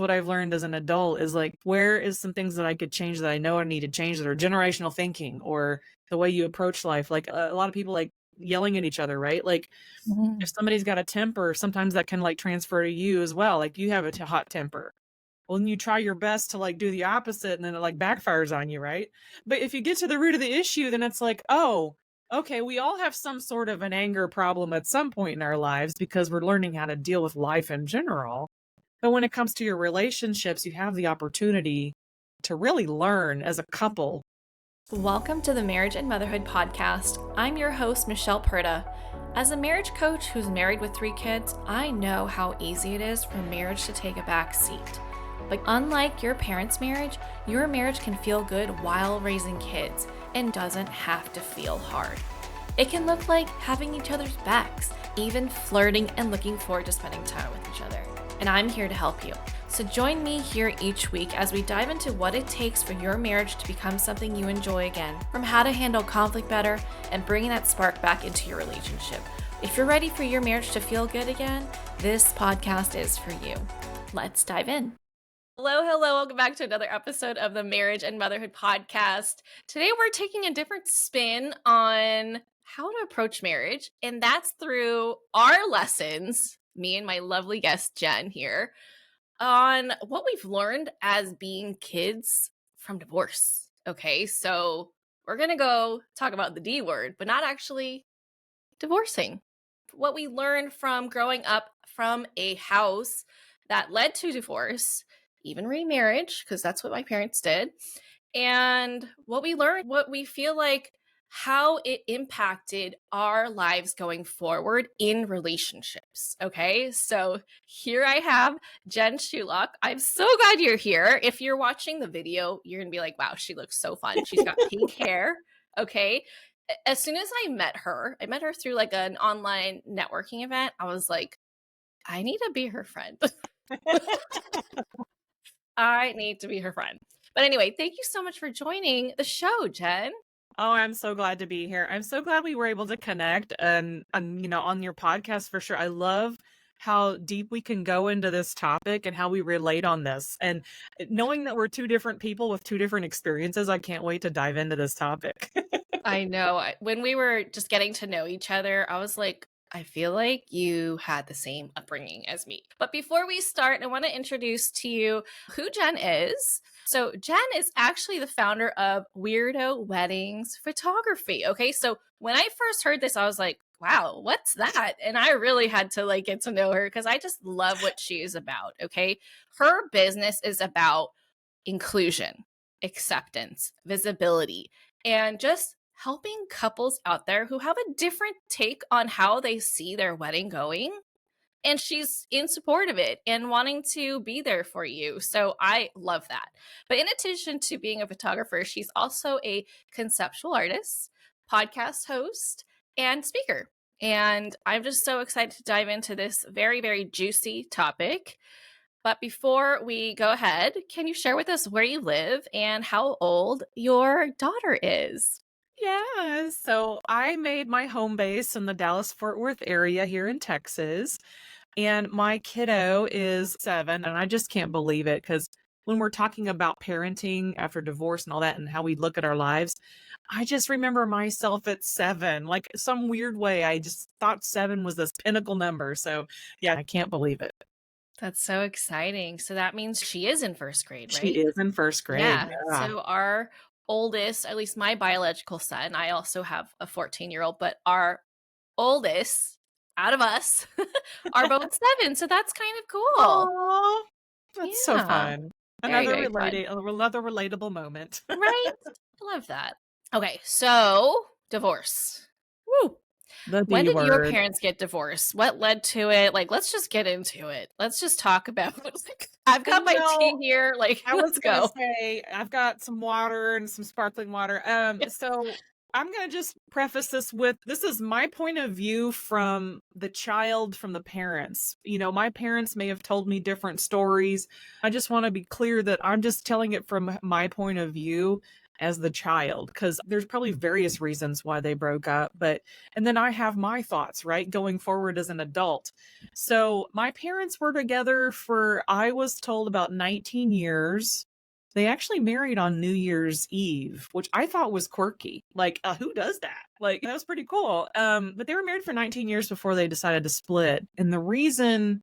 what I've learned as an adult is like, where is some things that I could change that I know I need to change that are generational thinking or the way you approach life. Like a lot of people like yelling at each other, right? Like if somebody's got a temper, sometimes that can like transfer to you as well. Like you have a hot temper. Well, then you try your best to like do the opposite and then it like backfires on you, right? But if you get to the root of the issue, then it's like, oh, okay, we all have some sort of an anger problem at some point in our lives because we're learning how to deal with life in general. But when it comes to your relationships, you have the opportunity to really learn as a couple. Welcome to the Marriage and Motherhood Podcast. I'm your host, Michelle Perda. As a marriage coach who's married with 3 kids, I know how easy it is for marriage to take a back seat. But unlike your parents' marriage, your marriage can feel good while raising kids and doesn't have to feel hard. It can look like having each other's backs, even flirting and looking forward to spending time with each other. And I'm here to help you. So join me here each week as we dive into what it takes for your marriage to become something you enjoy again, from how to handle conflict better and bringing that spark back into your relationship. If you're ready for your marriage to feel good again, this podcast is for you. Let's dive in. Hello, welcome back to another episode of the Marriage and Motherhood Podcast. Today we're taking a different spin on how to approach marriage, and that's through our lessons, me and my lovely guest Jen here, on what we've learned as being kids from divorce. Okay, so we're going to go talk about the D word, but not actually divorcing. What we learned from growing up from a house that led to divorce, even remarriage, because that's what my parents did. And what we learned, what we feel like, how it impacted our lives going forward in relationships. Okay, so here I have Jen Sulak. I'm so glad you're here. If you're watching the video, you're gonna be like, wow, she looks so fun. She's got pink hair. Okay. As soon as I met her through like an online networking event. I was like, I need to be her friend. I need to be her friend. But anyway, thank you so much for joining the show, Jen. Oh, I'm so glad to be here. I'm so glad we were able to connect and on your podcast for sure. I love how deep we can go into this topic and how we relate on this. And knowing that we're 2 different people with 2 different experiences, I can't wait to dive into this topic. I know. When we were just getting to know each other, I was like, I feel like you had the same upbringing as me. But before we start, I want to introduce to you who Jen is. So Jen is actually the founder of Weirdo Weddings Photography. Okay, so when I first heard this, I was like, wow, what's that? And I really had to like get to know her because I just love what she is about. Okay, her business is about inclusion, acceptance, visibility, and just helping couples out there who have a different take on how they see their wedding going. And she's in support of it and wanting to be there for you. So I love that. But in addition to being a photographer, she's also a conceptual artist, podcast host, and speaker. And I'm just so excited to dive into this very, very juicy topic. But before we go ahead, can you share with us where you live and how old your daughter is? Yeah, so I made my home base in the Dallas-Fort Worth area here in Texas, and my kiddo is 7, and I just can't believe it because when we're talking about parenting after divorce and all that and how we look at our lives, I just remember myself at 7, like some weird way. I just thought 7 was this pinnacle number. So yeah, I can't believe it. That's so exciting. So that means she is in first grade, She right? is in first grade. Yeah. Yeah. So our oldest, at least my biological son, I also have a 14-year-old, but our oldest out of us are both 7. So that's kind of cool. Aw, that's so Yeah. fun. Very, Another very fun. another relatable moment. Right? I love that. Okay. So divorce. Woo. The When D did your word. parents get divorced? What led to it? Like, let's just get into it. Let's just talk about like, I've got my tea here. Like, I was let's gonna go. say I've got some water and some sparkling water. So I'm gonna just preface this with this is my point of view from the child, from the parents. My parents may have told me different stories. I just want to be clear that I'm just telling it from my point of view. as the child, because there's probably various reasons why they broke up. And then I have my thoughts, right, going forward as an adult. So my parents were together for, I was told, about 19 years. They actually married on New Year's Eve, which I thought was quirky. Like, who does that? Like, that was pretty cool. But they were married for 19 years before they decided to split. And the reason,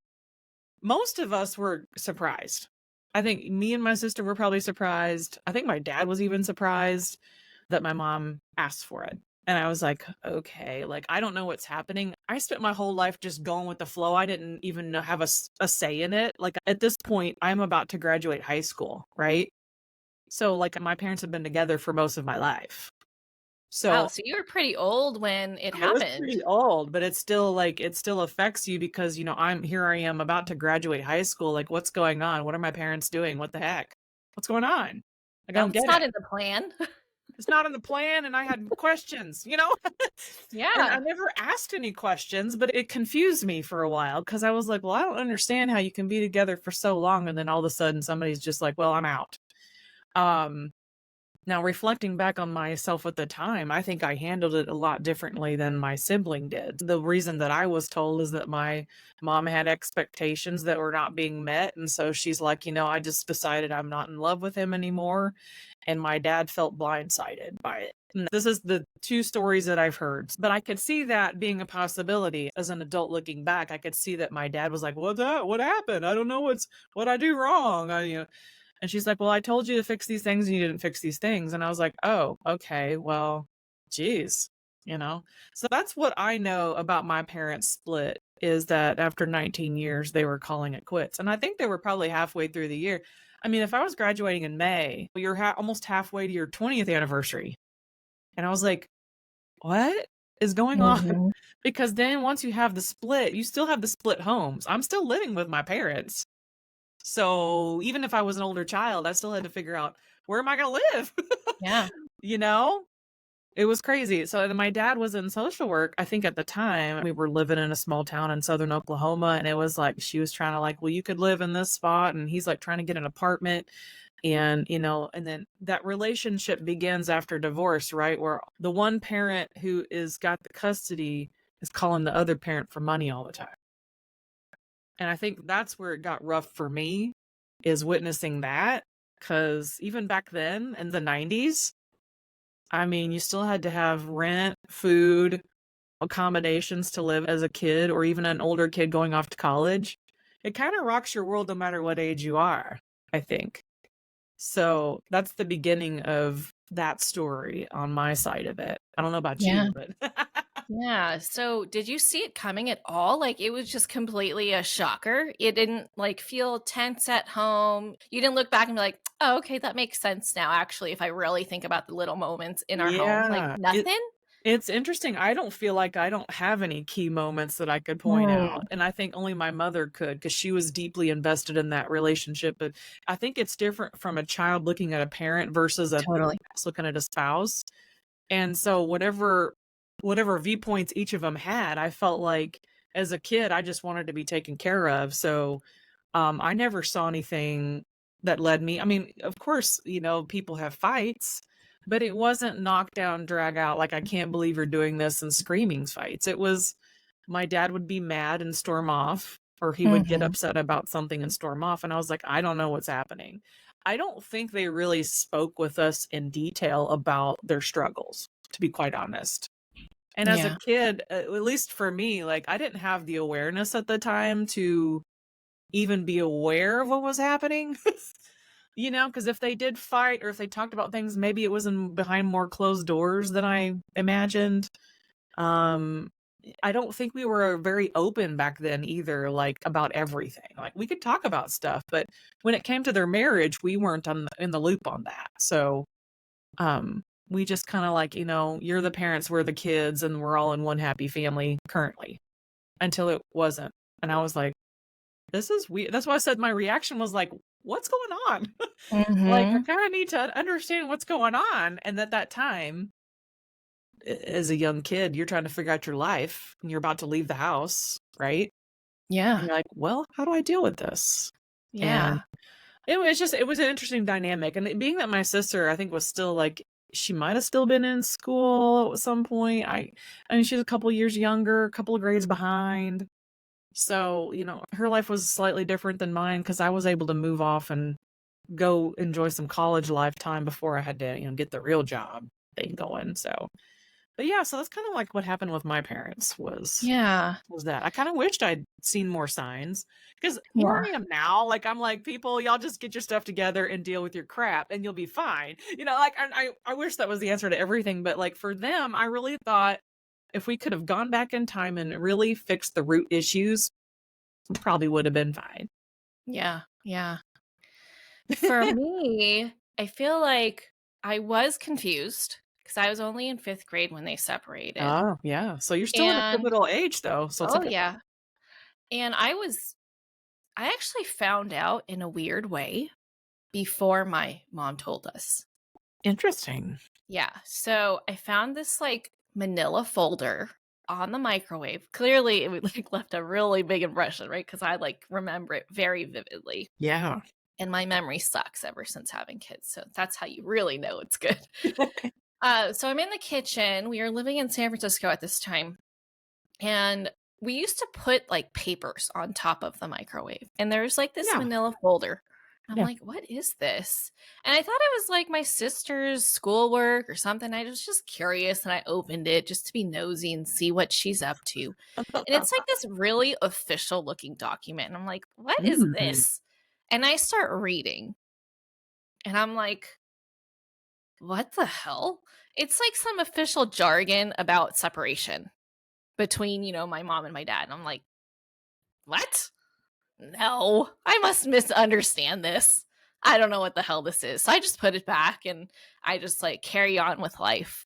most of us were surprised. I think me and my sister were probably surprised. I think my dad was even surprised that my mom asked for it. And I was like, okay, like, I don't know what's happening. I spent my whole life just going with the flow. I didn't even have a say in it. Like, at this point, I'm about to graduate high school, right? So, like, my parents have been together for most of my life. Wow, So so you were pretty old when it I was happened. pretty old, but it's still like, it still affects you because, I am about to graduate high school. Like, what's going on? What are my parents doing? What the heck? What's going on? Like, I Now, don't it's get not it. in the plan. It's not in the plan. And I had questions, and I Yeah. never asked any questions, but it confused me for a while because I was like, well, I don't understand how you can be together for so long. And then all of a sudden somebody's just like, well, I'm out. Um, Now, reflecting back on myself at the time, I think I handled it a lot differently than my sibling did. The reason that I was told is that my mom had expectations that were not being met. And so she's like, I just decided I'm not in love with him anymore. And my dad felt blindsided by it. And this is the two stories that I've heard. But I could see that being a possibility as an adult looking back. I could see that my dad was like, what happened? I don't know what I do wrong. And she's like, well, I told you to fix these things and you didn't fix these things. And I was like, oh, okay, well, geez, So that's what I know about my parents' split, is that after 19 years, they were calling it quits. And I think they were probably halfway through the year. I mean, if I was graduating in May, you're almost halfway to your 20th anniversary. And I was like, what is going on? Mhm. Because then once you have the split, you still have the split homes. I'm still living with my parents. So even if I was an older child, I still had to figure out, where am I going to live? Yeah. You know, it was crazy. So my dad was in social work. I think at the time we were living in a small town in southern Oklahoma. And it was like, she was trying to like, well, you could live in this spot. And he's like trying to get an apartment. And, and then that relationship begins after divorce, right? Where the one parent who is got the custody is calling the other parent for money all the time. And I think that's where it got rough for me, is witnessing that. Because even back then in the 90s, I mean, you still had to have rent, food, accommodations to live as a kid, or even an older kid going off to college. It kind of rocks your world no matter what age you are, I think. So that's the beginning of that story on my side of it. I don't know about Yeah. you, but Yeah. So did you see it coming at all? Like, it was just completely a shocker. It didn't like feel tense at home. You didn't look back and be like, oh, okay, that makes sense now. Actually, if I really think about the little moments in our home, like yeah, nothing. it's interesting. I don't feel like I don't have any key moments that I could point out. And I think only my mother could, because she was deeply invested in that relationship. But I think it's different from a child looking at a parent versus a Totally. spouse looking at a spouse. And so whatever viewpoints each of them had, I felt like as a kid, I just wanted to be taken care of. So I never saw anything that led me. I mean, of course, people have fights, but it wasn't knock down, drag out, like, I can't believe you're doing this, and screaming fights. It was, my dad would be mad and storm off, or he would get upset about something and storm off. And I was like, I don't know what's happening. I don't think they really spoke with us in detail about their struggles, to be quite honest. And as a Yeah. kid, at least for me, like, I didn't have the awareness at the time to even be aware of what was happening. Because if they did fight, or if they talked about things, maybe it was behind more closed doors than I imagined. I don't think we were very open back then either, like, about everything. Like, we could talk about stuff, but when it came to their marriage, we weren't in the loop on that. So we just kind of like, you're the parents, we're the kids, and we're all in one happy family currently, until it wasn't. And I was like, this is weird. That's why I said my reaction was like, what's going on? Like, I kind of need to understand what's going on. And at that time, as a young kid, you're trying to figure out your life and you're about to leave the house, right? Yeah. And you're like, well, how do I deal with this? Yeah. And it was an interesting dynamic. And being that my sister, I think, was still like she might have still been in school at some point. I mean, she's a couple years younger, a couple of grades behind. So, her life was slightly different than mine because I was able to move off and go enjoy some college lifetime before I had to, get the real job thing going. So, but yeah, so that's kind of like what happened with my parents was that. I kind of wished I'd seen more signs because here I am now. Like, I'm like, people, y'all just get your stuff together and deal with your crap and you'll be fine. Like, I wish that was the answer to everything. But like for them, I really thought if we could have gone back in time and really fixed the root issues, we probably would have been fine. Yeah. Yeah. For me, I feel like I was confused because I was only in 5th grade when they separated. Oh, yeah. So you're still in a pivotal age though. So it's Oh, like, yeah. And I actually found out in a weird way before my mom told us. Interesting. Yeah. So I found this like manila folder on the microwave. Clearly it like left a really big impression, right? Because I like remember it very vividly. Yeah. And my memory sucks ever since having kids. So that's how you really know it's good. So I'm in the kitchen. We were living in San Francisco at this time. And we used to put like papers on top of the microwave. And there's like this manila folder. I'm like, what is this? And I thought it was like my sister's schoolwork or something. I was just curious and I opened it just to be nosy and see what she's up to. And it's like this really official looking document. And I'm like, what is this? And I start reading. And I'm like, what the hell? It's like some official jargon about separation between, my mom and my dad. And I'm like, what? No, I must misunderstand this. I don't know what the hell this is. So I just put it back and I just like carry on with life.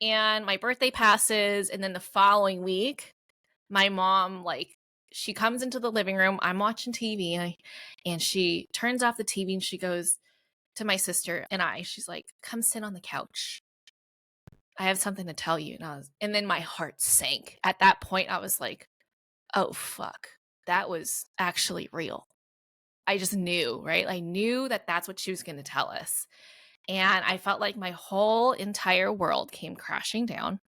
And my birthday passes. And then the following week, my mom, like, she comes into the living room. I'm watching TV and she turns off the TV and she goes to my sister and she's like, come sit on the couch. I have something to tell you. And then my heart sank. At that point, I was like, oh, fuck. That was actually real. I just knew, right? I knew that that's what she was going to tell us. And I felt like my whole entire world came crashing down.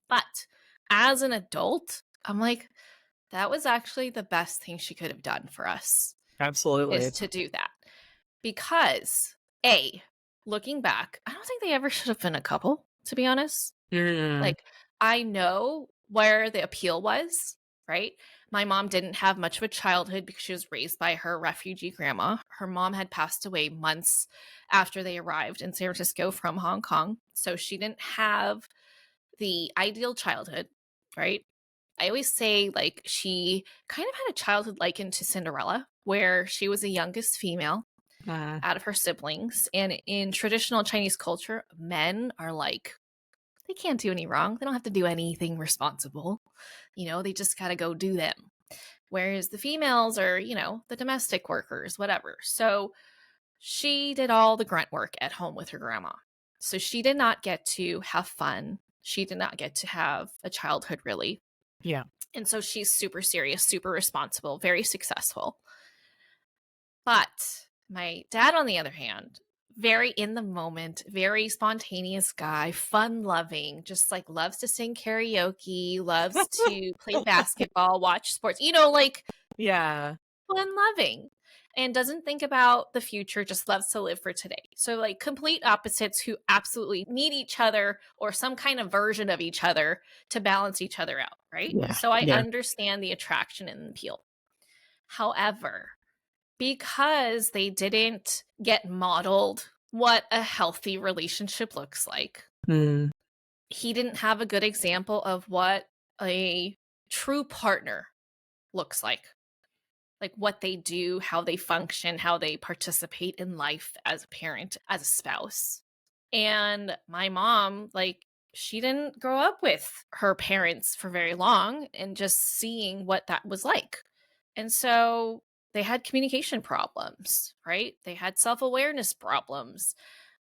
But as an adult, I'm like, that was actually the best thing she could have done for us. Absolutely. Is to do that. Because, looking back, I don't think they ever should have been a couple, to be honest. Like, I know where the appeal was, right? My mom didn't have much of a childhood because she was raised by her refugee grandma. Her mom had passed away months after they arrived in San Francisco from Hong Kong. So she didn't have the ideal childhood, right? I always say, like, she kind of had a childhood likened to Cinderella, where she was the youngest female out of her siblings. And in traditional Chinese culture, men are like, they can't do any wrong. They don't have to do anything responsible. They just got to go do them. Whereas the females are, the domestic workers, whatever. So she did all the grunt work at home with her grandma. So she did not get to have fun. She did not get to have a childhood, really. Yeah. And so she's super serious, super responsible, very successful. But my dad, on the other hand, very in the moment, very spontaneous guy, fun loving, just like loves to sing karaoke, loves to play basketball, watch sports, yeah, fun loving, and doesn't think about the future, just loves to live for today. So like complete opposites who absolutely need each other or some kind of version of each other to balance each other out, right? Yeah. So I understand the attraction and the appeal. However, because they didn't get modeled what a healthy relationship looks like, he didn't have a good example of what a true partner looks like what they do, how they function, how they participate in life as a parent, as a spouse. And my mom, she didn't grow up with her parents for very long and just seeing what that was like. And so they had communication problems, right? They had self-awareness problems.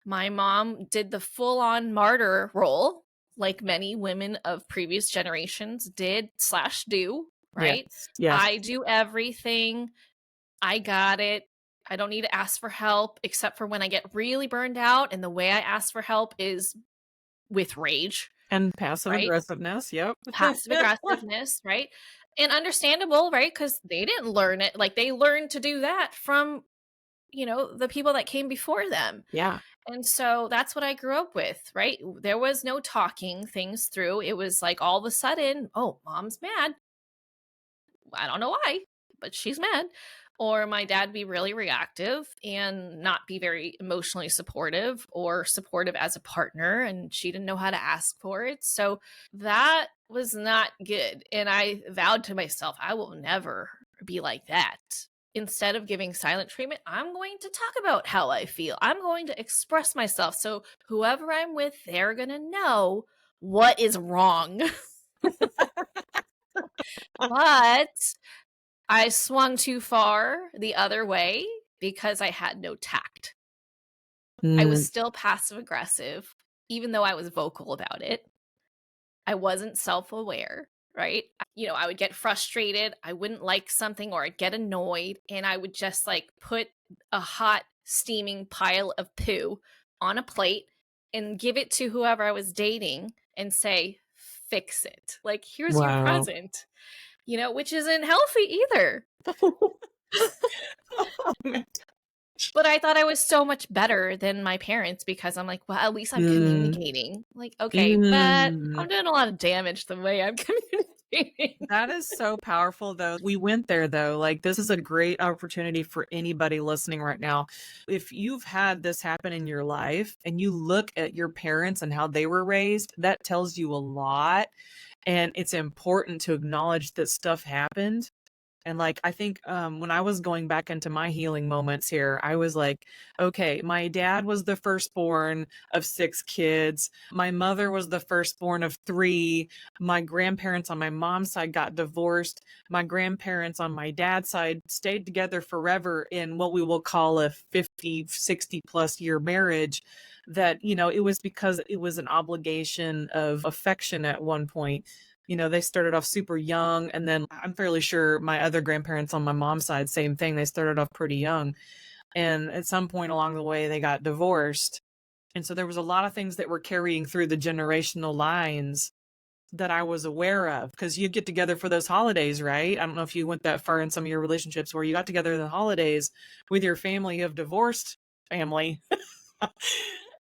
My mom did the full-on martyr role, like many women of previous generations did/do, right? Yes. I do everything. I got it. I don't need to ask for help except for when I get really burned out. And the way I ask for help is with rage, And passive right? aggressiveness. Yep. Passive aggressiveness, right? And understandable, right? Because they didn't learn it. Like they learned to do that from, the people that came before them. Yeah. And so that's what I grew up with, right? There was no talking things through. It was like all of a sudden, oh, mom's mad. I don't know why, but she's mad. Or my dad be really reactive and not be very emotionally supportive or supportive as a partner. And she didn't know how to ask for it. So that was not good. And I vowed to myself, I will never be like that. Instead of giving silent treatment, I'm going to talk about how I feel. I'm going to express myself. So whoever I'm with, they're going to know what is wrong. But I swung too far the other way because I had no tact. I was Mm, still passive aggressive, even though I was vocal about it. I wasn't self-aware, right? I would get frustrated, I wouldn't like something, or I'd get annoyed, and I would just like put a hot, steaming pile of poo on a plate and give it to whoever I was dating and say, fix it. Like, here's your wow. present, which isn't healthy either. Oh, man. But I thought I was so much better than my parents because I'm like, well, at least I'm Mm, communicating. Like, okay, but mm. I'm doing a lot of damage the way I'm communicating. That is so powerful, though. We went there, though. Like, this is a great opportunity for anybody listening right now. If you've had this happen in your life and you look at your parents and how they were raised, that tells you a lot. And it's important to acknowledge that stuff happened. And like, I think when I was going back into my healing moments here, I was like, okay, my dad was the firstborn of 6 kids. My mother was the firstborn of 3. My grandparents on my mom's side got divorced. My grandparents on my dad's side stayed together forever in what we will call a 50, 60 plus year marriage. That, it was because it was an obligation of affection at one point. They started off super young, and then I'm fairly sure my other grandparents on my mom's side, same thing. They started off pretty young, and at some point along the way, they got divorced. And so there was a lot of things that were carrying through the generational lines that I was aware of, because you get together for those holidays, right? I don't know if you went that far in some of your relationships where you got together in the holidays with your family of divorced family.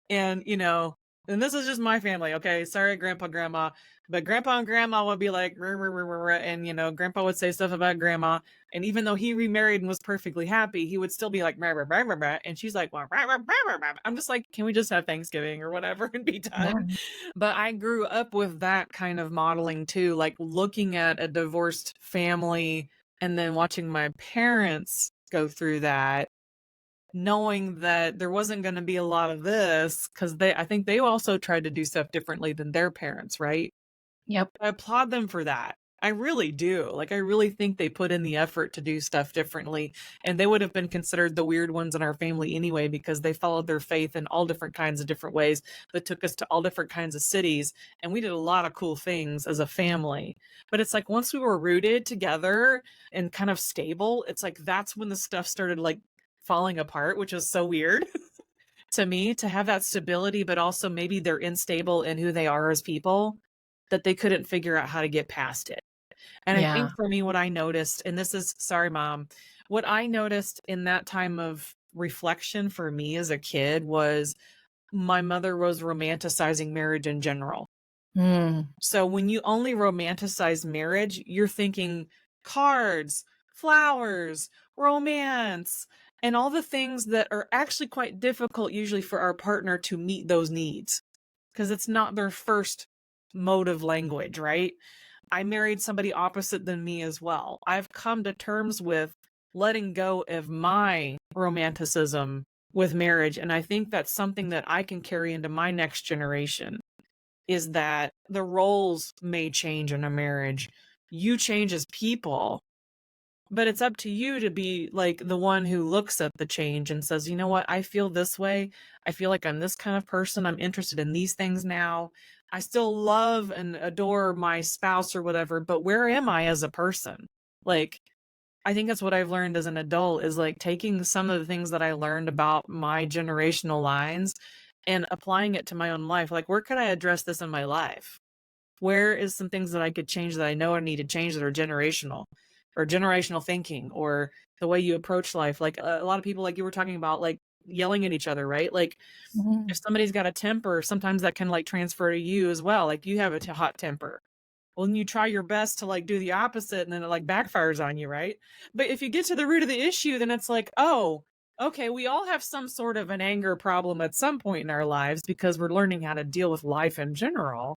And, and this is just my family, okay? Sorry, grandpa, grandma. But grandpa and grandma would be like, "Rah, rah, rah, rah, rah," and, grandpa would say stuff about grandma. And even though he remarried and was perfectly happy, he would still be like, "Rah, rah, rah, rah, rah," and she's like, well, rah, rah, rah, rah, rah. I'm just like, can we just have Thanksgiving or whatever and be done? Yeah. But I grew up with that kind of modeling too, like looking at a divorced family and then watching my parents go through that, knowing that there wasn't going to be a lot of this, because I think they also tried to do stuff differently than their parents, right? Yep. I applaud them for that. I really do. Like, I really think they put in the effort to do stuff differently. And they would have been considered the weird ones in our family anyway, because they followed their faith in all different kinds of different ways that took us to all different kinds of cities. And we did a lot of cool things as a family. But it's like once we were rooted together and kind of stable, it's like that's when the stuff started like falling apart, which is so weird to me, to have that stability, but also maybe they're unstable in who they are as people, that they couldn't figure out how to get past it. And I think Yeah. for me, what I noticed, and this is, sorry, mom, what I noticed in that time of reflection for me as a kid was my mother was romanticizing marriage in general. Mm. So when you only romanticize marriage, you're thinking cards, flowers, romance, and all the things that are actually quite difficult usually for our partner to meet those needs, because it's not their first mode of language, right? I married somebody opposite than me as well. I've come to terms with letting go of my romanticism with marriage. And I think that's something that I can carry into my next generation, is that the roles may change in a marriage. You change as people, but it's up to you to be like the one who looks at the change and says, you know what, I feel this way. I feel like I'm this kind of person. I'm interested in these things now. I still love and adore my spouse or whatever, but where am I as a person? Like, I think that's what I've learned as an adult is like taking some of the things that I learned about my generational lines and applying it to my own life. Like, where could I address this in my life? Where is some things that I could change that I know I need to change that are generational or generational thinking or the way you approach life? Like a lot of people, like you were talking about, like yelling at each other, right? Like Mhm. if somebody's got a temper, sometimes that can like transfer to you as well. Like you have a hot temper. Well, then you try your best to like do the opposite and then it like backfires on you, right? But if you get to the root of the issue, then it's like, oh, okay, we all have some sort of an anger problem at some point in our lives because we're learning how to deal with life in general.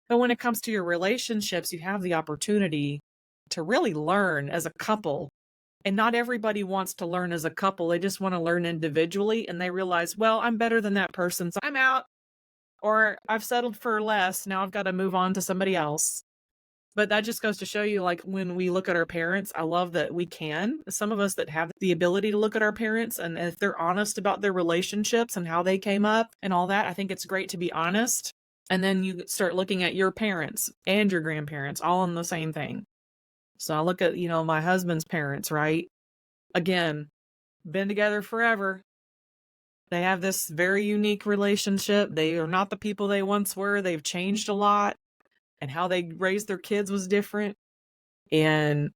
But when it comes to your relationships, you have the opportunity to really learn as a couple. And not everybody wants to learn as a couple. They just want to learn individually and they realize, well, I'm better than that person. So I'm out, or I've settled for less. Now I've got to move on to somebody else. But that just goes to show you, like, when we look at our parents, I love that we can. Some of us that have the ability to look at our parents and if they're honest about their relationships and how they came up and all that, I think it's great to be honest. And then you start looking at your parents and your grandparents all in the same thing. So I look at, my husband's parents, right? Again, been together forever. They have this very unique relationship. They are not the people they once were. They've changed a lot, and how they raised their kids was different. And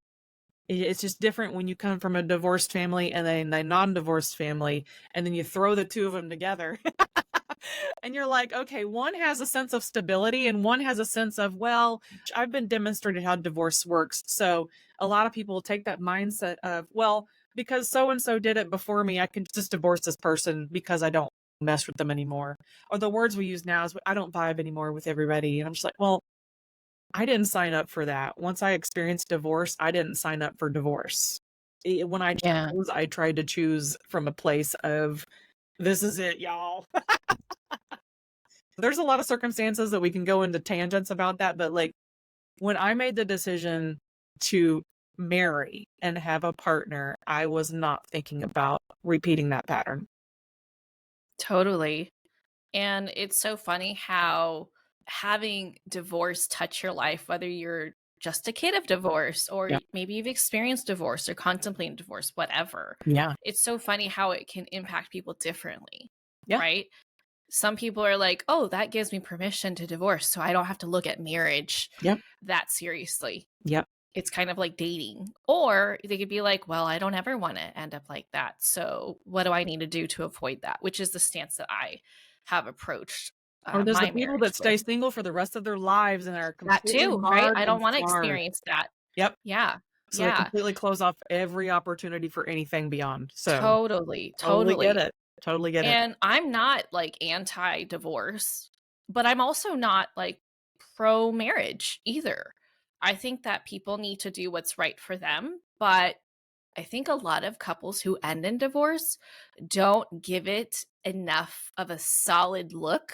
it's just different when you come from a divorced family and then a non-divorced family, and then you throw the two of them together. And you're like, okay, one has a sense of stability and one has a sense of, well, I've been demonstrated how divorce works. So a lot of people take that mindset of, well, because so and so did it before me, I can just divorce this person because I don't mess with them anymore. Or the words we use now is, I don't vibe anymore with everybody. And I'm just like, well, I didn't sign up for that. Once I experienced divorce, I didn't sign up for divorce. When I Yeah. chose, I tried to choose from a place of, this is it, y'all. There's a lot of circumstances that we can go into tangents about that, but like when I made the decision to marry and have a partner, I was not thinking about repeating that pattern. Totally. And it's so funny how having divorce touch your life, whether you're just a kid of divorce or Yeah. maybe you've experienced divorce or contemplating divorce, whatever. Yeah. It's so funny how it can impact people differently, Yeah. right? Some people are like, oh, that gives me permission to divorce, so I don't have to look at marriage Yep. that seriously. Yep. It's kind of like dating. Or they could be like, well, I don't ever want to end up like that. So what do I need to do to avoid that? Which is the stance that I have approached Or there's the my people marriage that with. stay single for the rest of their lives and are That completely too, right? marred I don't and want to scarred. experience that. Yep. Yeah. So they Yeah. completely close off every opportunity for anything beyond. So Totally. totally get Totally. it. Totally get it. And I'm not like anti-divorce, but I'm also not like pro-marriage either. I think that people need to do what's right for them, but I think a lot of couples who end in divorce don't give it enough of a solid look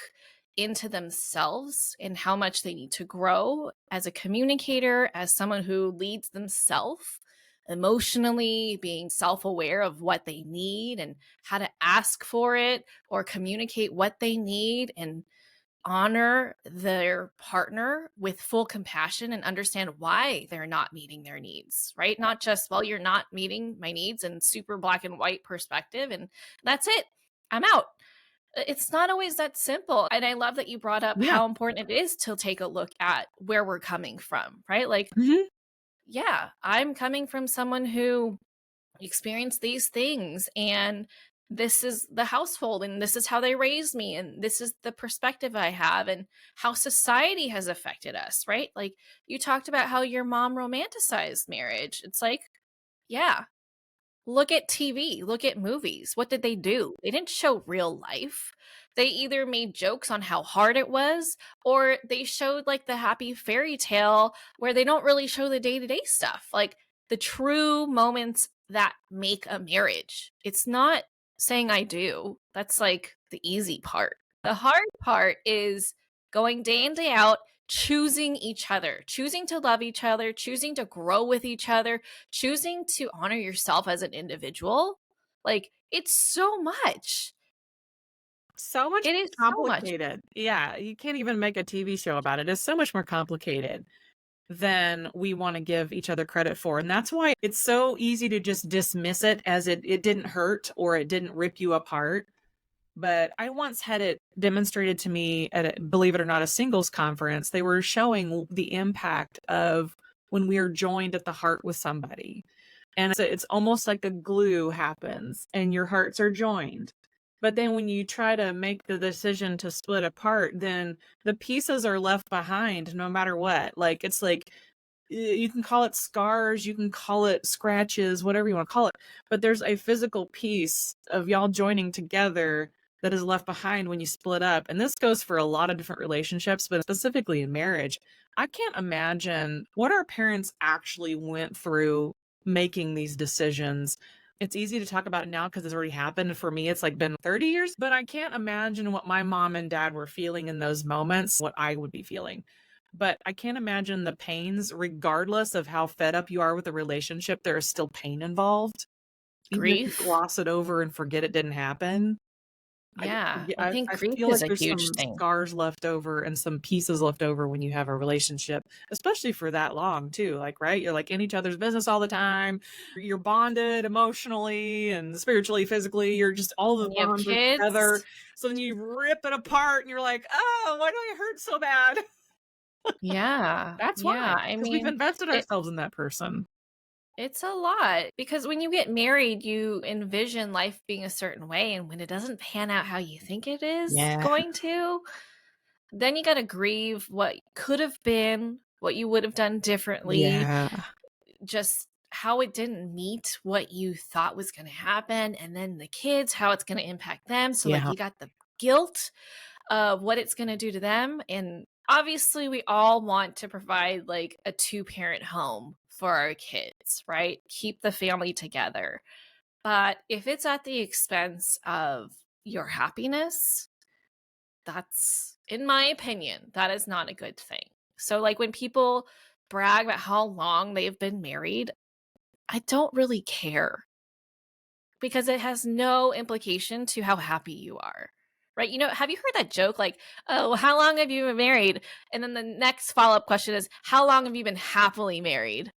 into themselves and how much they need to grow as a communicator, as someone who leads themselves emotionally, being self aware of what they need and how to ask for it or communicate what they need and honor their partner with full compassion and understand why they're not meeting their needs, right? Not just, well, you're not meeting my needs and super black and white perspective, and that's it. I'm out. It's not always that simple. And I love that you brought up Yeah. how important it is to take a look at where we're coming from, right? Like, Mhm. yeah, I'm coming from someone who experienced these things and this is the household and this is how they raised me and this is the perspective I have and how society has affected us, right? Like you talked about how your mom romanticized marriage. It's like, yeah, look at TV, look at movies. What did they do? They didn't show real life. They either made jokes on how hard it was or they showed like the happy fairy tale where they don't really show the day-to-day stuff. Like the true moments that make a marriage. It's not saying I do. That's like the easy part. The hard part is going day in, day out, choosing each other, choosing to love each other, choosing to grow with each other, choosing to honor yourself as an individual. Like it's so much. So much It is so much. complicated. Yeah, you can't even make a TV show about it. It's so much more complicated than we want to give each other credit for. And that's why it's so easy to just dismiss it as it didn't hurt or it didn't rip you apart. But I once had it demonstrated to me at, believe it or not, a singles conference. They were showing the impact of when we are joined at the heart with somebody. And it's almost like a glue happens and your hearts are joined. But then when you try to make the decision to split apart, then the pieces are left behind no matter what. Like, it's like, you can call it scars, you can call it scratches, whatever you want to call it. But there's a physical piece of y'all joining together that is left behind when you split up. And this goes for a lot of different relationships, but specifically in marriage. I can't imagine what our parents actually went through making these decisions. It's easy to talk about it now because it's already happened. For me, it's like been 30 years, but I can't imagine what my mom and dad were feeling in those moments, what I would be feeling. But I can't imagine the pains, regardless of how fed up you are with the relationship, there is still pain involved. Even if you Grief. gloss it over and forget it didn't happen. Yeah, I think I grief feel like is a there's huge some thing. scars left over and some pieces left over when you have a relationship, especially for that long too. Like, right? You're like in each other's business all the time. You're bonded emotionally and spiritually, physically. You're just all the When you have bonds are together. kids, So then you rip it apart and you're like, oh, why do I hurt so bad? yeah, That's yeah. why, I because we've mean, invested it ourselves in that person. it's a lot because when you get married, you envision life being a certain way, and when it doesn't pan out how you think it is Yeah. going to, then you got to grieve what could have been, what you would have done differently, Yeah. just how it didn't meet what you thought was going to happen, and then the kids, how it's going to impact them. So, like, Yeah. you got the guilt of what it's going to do to them. And obviously, we all want to provide like a two-parent home for our kids, right? Keep the family together. But if it's at the expense of your happiness, that's, in my opinion, that is not a good thing. So, like, when people brag about how long they've been married, I don't really care because it has no implication to how happy you are. Right? You know, have you heard that joke like, "Oh, how long have you been married?" And then the next follow-up question is, "How long have you been happily married?"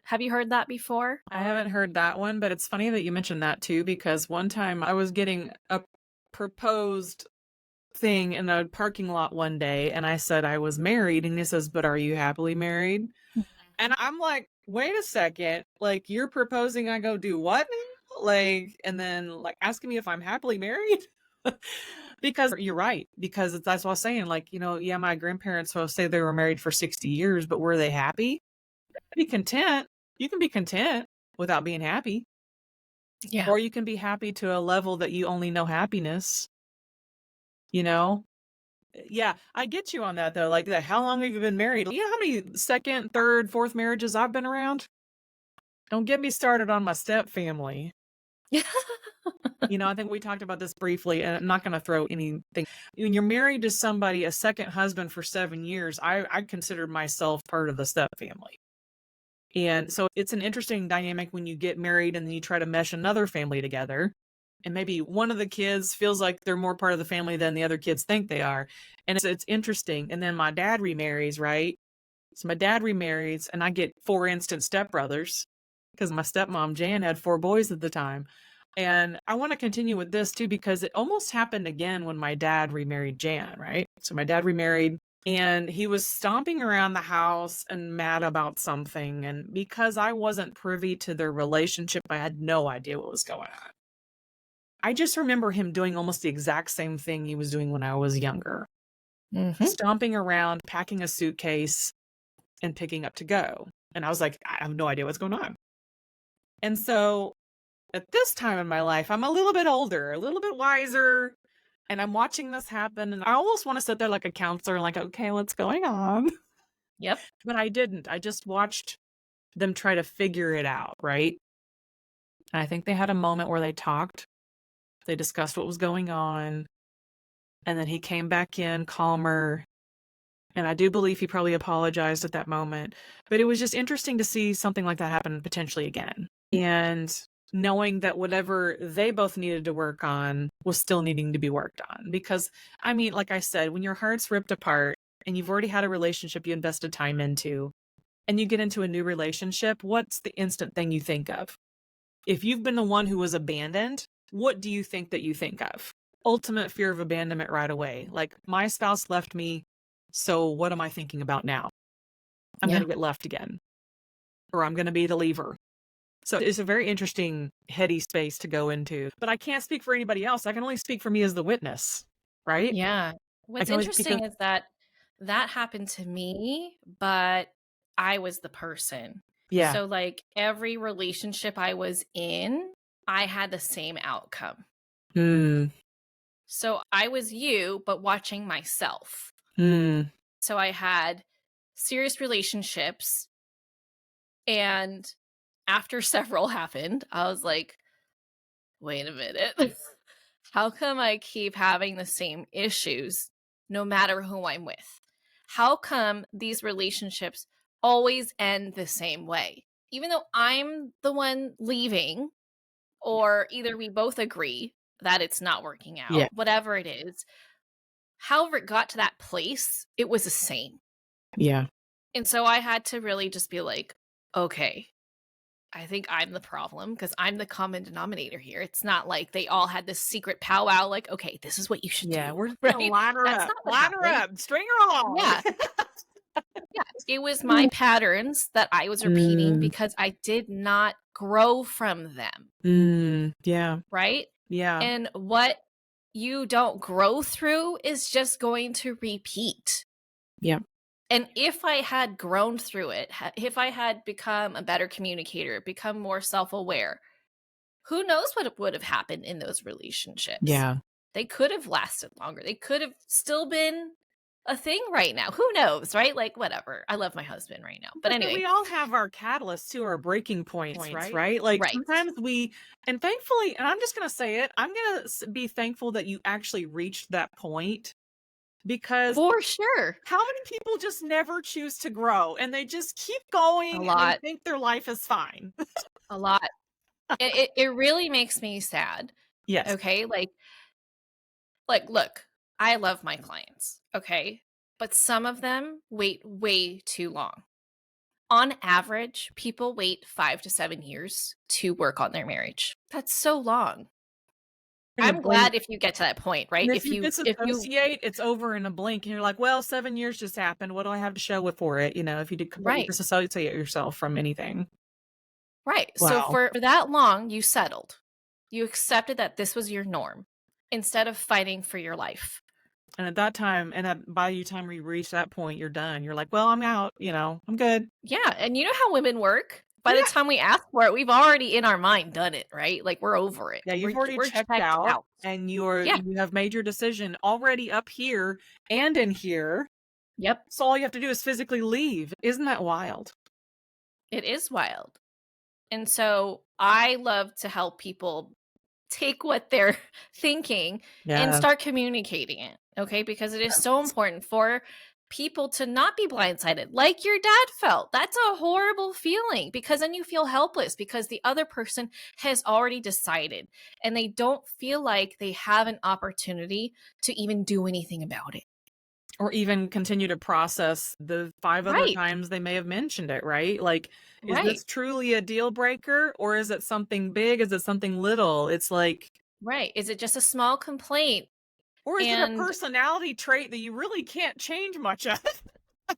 Have you heard that before? I haven't heard that one, but it's funny that you mentioned that too, because one time I was getting a proposed thing in a parking lot one day and I said I was married and he says, "But are you happily married?" And I'm like, "Wait a second, like you're proposing I go do what now?" Like, and then like asking me if I'm happily married. Because you're right, because that's what I was saying. Like, yeah, my grandparents will say they were married for 60 years, but were they happy? Be content. You can be content without being happy, Yeah. or you can be happy to a level that you only know happiness, you know? Yeah, I get you on that though. Like that, how long have you been married? You know how many second, third, fourth marriages I've been around? Don't get me started on my step family. I think we talked about this briefly, and I'm not going to throw anything. When you're married to somebody, a second husband for 7 years, I considered myself part of the step family. And so it's an interesting dynamic when you get married and then you try to mesh another family together. And maybe one of the kids feels like they're more part of the family than the other kids think they are. And it's interesting. And then my dad remarries, right? So my dad remarries and I get 4 instant stepbrothers because my stepmom, Jan, had 4 boys at the time. And I want to continue with this too, because it almost happened again when my dad remarried Jan, right? So my dad remarried and he was stomping around the house and mad about something. And because I wasn't privy to their relationship, I had no idea what was going on. I just remember him doing almost the exact same thing he was doing when I was younger. Stomping around, packing a suitcase, and picking up to go. And I was like, I have no idea what's going on. And so at this time in my life, I'm a little bit older, a little bit wiser, and I'm watching this happen. And I almost want to sit there like a counselor, like, okay, what's going on? Yep. But I didn't. I just watched them try to figure it out, right? And I think they had a moment where they talked, they discussed what was going on, and then he came back in calmer. And I do believe he probably apologized at that moment. But it was just interesting to see something like that happen potentially again. And knowing that whatever they both needed to work on was still needing to be worked on. Because, I mean, like I said, when your heart's ripped apart, and you've already had a relationship you invested time into, and you get into a new relationship, what's the instant thing you think of? If you've been the one who was abandoned, what do you think that you think of? Ultimate fear of abandonment right away. Like, my spouse left me, so what am I thinking about now? I'm going to get left again, or I'm going to be the leaver. So it's a very interesting, heady space to go into. But I can't speak for anybody else. I can only speak for me as the witness, right? Yeah. I What's can only speak interesting is that that happened to me, but I was the person. yeah. So, like, every relationship I was in, I had the same outcome. Hmm. So I was you, but watching myself. Hmm. So I had serious relationships, and after several happened, I was like, wait a minute. How come I keep having the same issues no matter who I'm with? How come these relationships always end the same way? Even though I'm the one leaving, or either we both agree that it's not working Yeah. out, whatever it is, however it got to that place, it was the same. Yeah. And so I had to really just be like, okay, I think I'm the problem because I'm the common denominator here. It's not like they all had this secret powwow, like, okay, this is what you should Yeah. do. We're just Right? gonna line her That's up. not what Line her happened. up. String her along. Yeah. Yeah. It was my patterns that I was repeating because I did not grow from them. Yeah. Right? Yeah. And what you don't grow through is just going to repeat. Yeah. And if I had grown through it, if I had become a better communicator, become more self-aware, who knows what would have happened in those relationships? Yeah. They could have lasted longer. They could have still been a thing right now. Who knows, right? Like, whatever. I love my husband right now. But anyway. We all have our catalysts to our breaking points, right? Like, Right. sometimes and thankfully, and I'm just going to say it, I'm going to be thankful that you actually reached that point, because For sure. how many people just never choose to grow and they just keep going A and lot. they think their life is fine? A lot. It really makes me sad. Yes. Okay. Like, look, I love my clients. Okay. But some of them wait way too long. On average, people wait 5 to 7 years to work on their marriage. That's so long. I'm glad if you get to that point, right? If you disassociate, it's over in a blink, and you're like, well, 7 years just happened. What do I have to show it for it? If you completely disassociate yourself from anything. Right. Wow. So for that long, you settled. You accepted that this was your norm instead of fighting for your life. And at that time, by the time you reach that point, you're done. You're like, well, I'm out, I'm good. Yeah. And you know how women work? By the time we ask for it, we've already in our mind done it, right? Like, we're over it. Yeah, you've we're already checked out, and you have made your decision already up here and in here. Yep. So all you have to do is physically leave. Isn't that wild? It is wild. And so I love to help people take what they're thinking and start communicating it, okay? Because it is so important for people to not be blindsided like your dad felt. That's a horrible feeling, because then you feel helpless because the other person has already decided and they don't feel like they have an opportunity to even do anything about it. Or even continue to process the 5 other times they may have mentioned it, right? Like, is this truly a deal breaker, or is it something big? Is it something little? It's like... Right. Is it just a small complaint? Or is it a personality trait that you really can't change much of?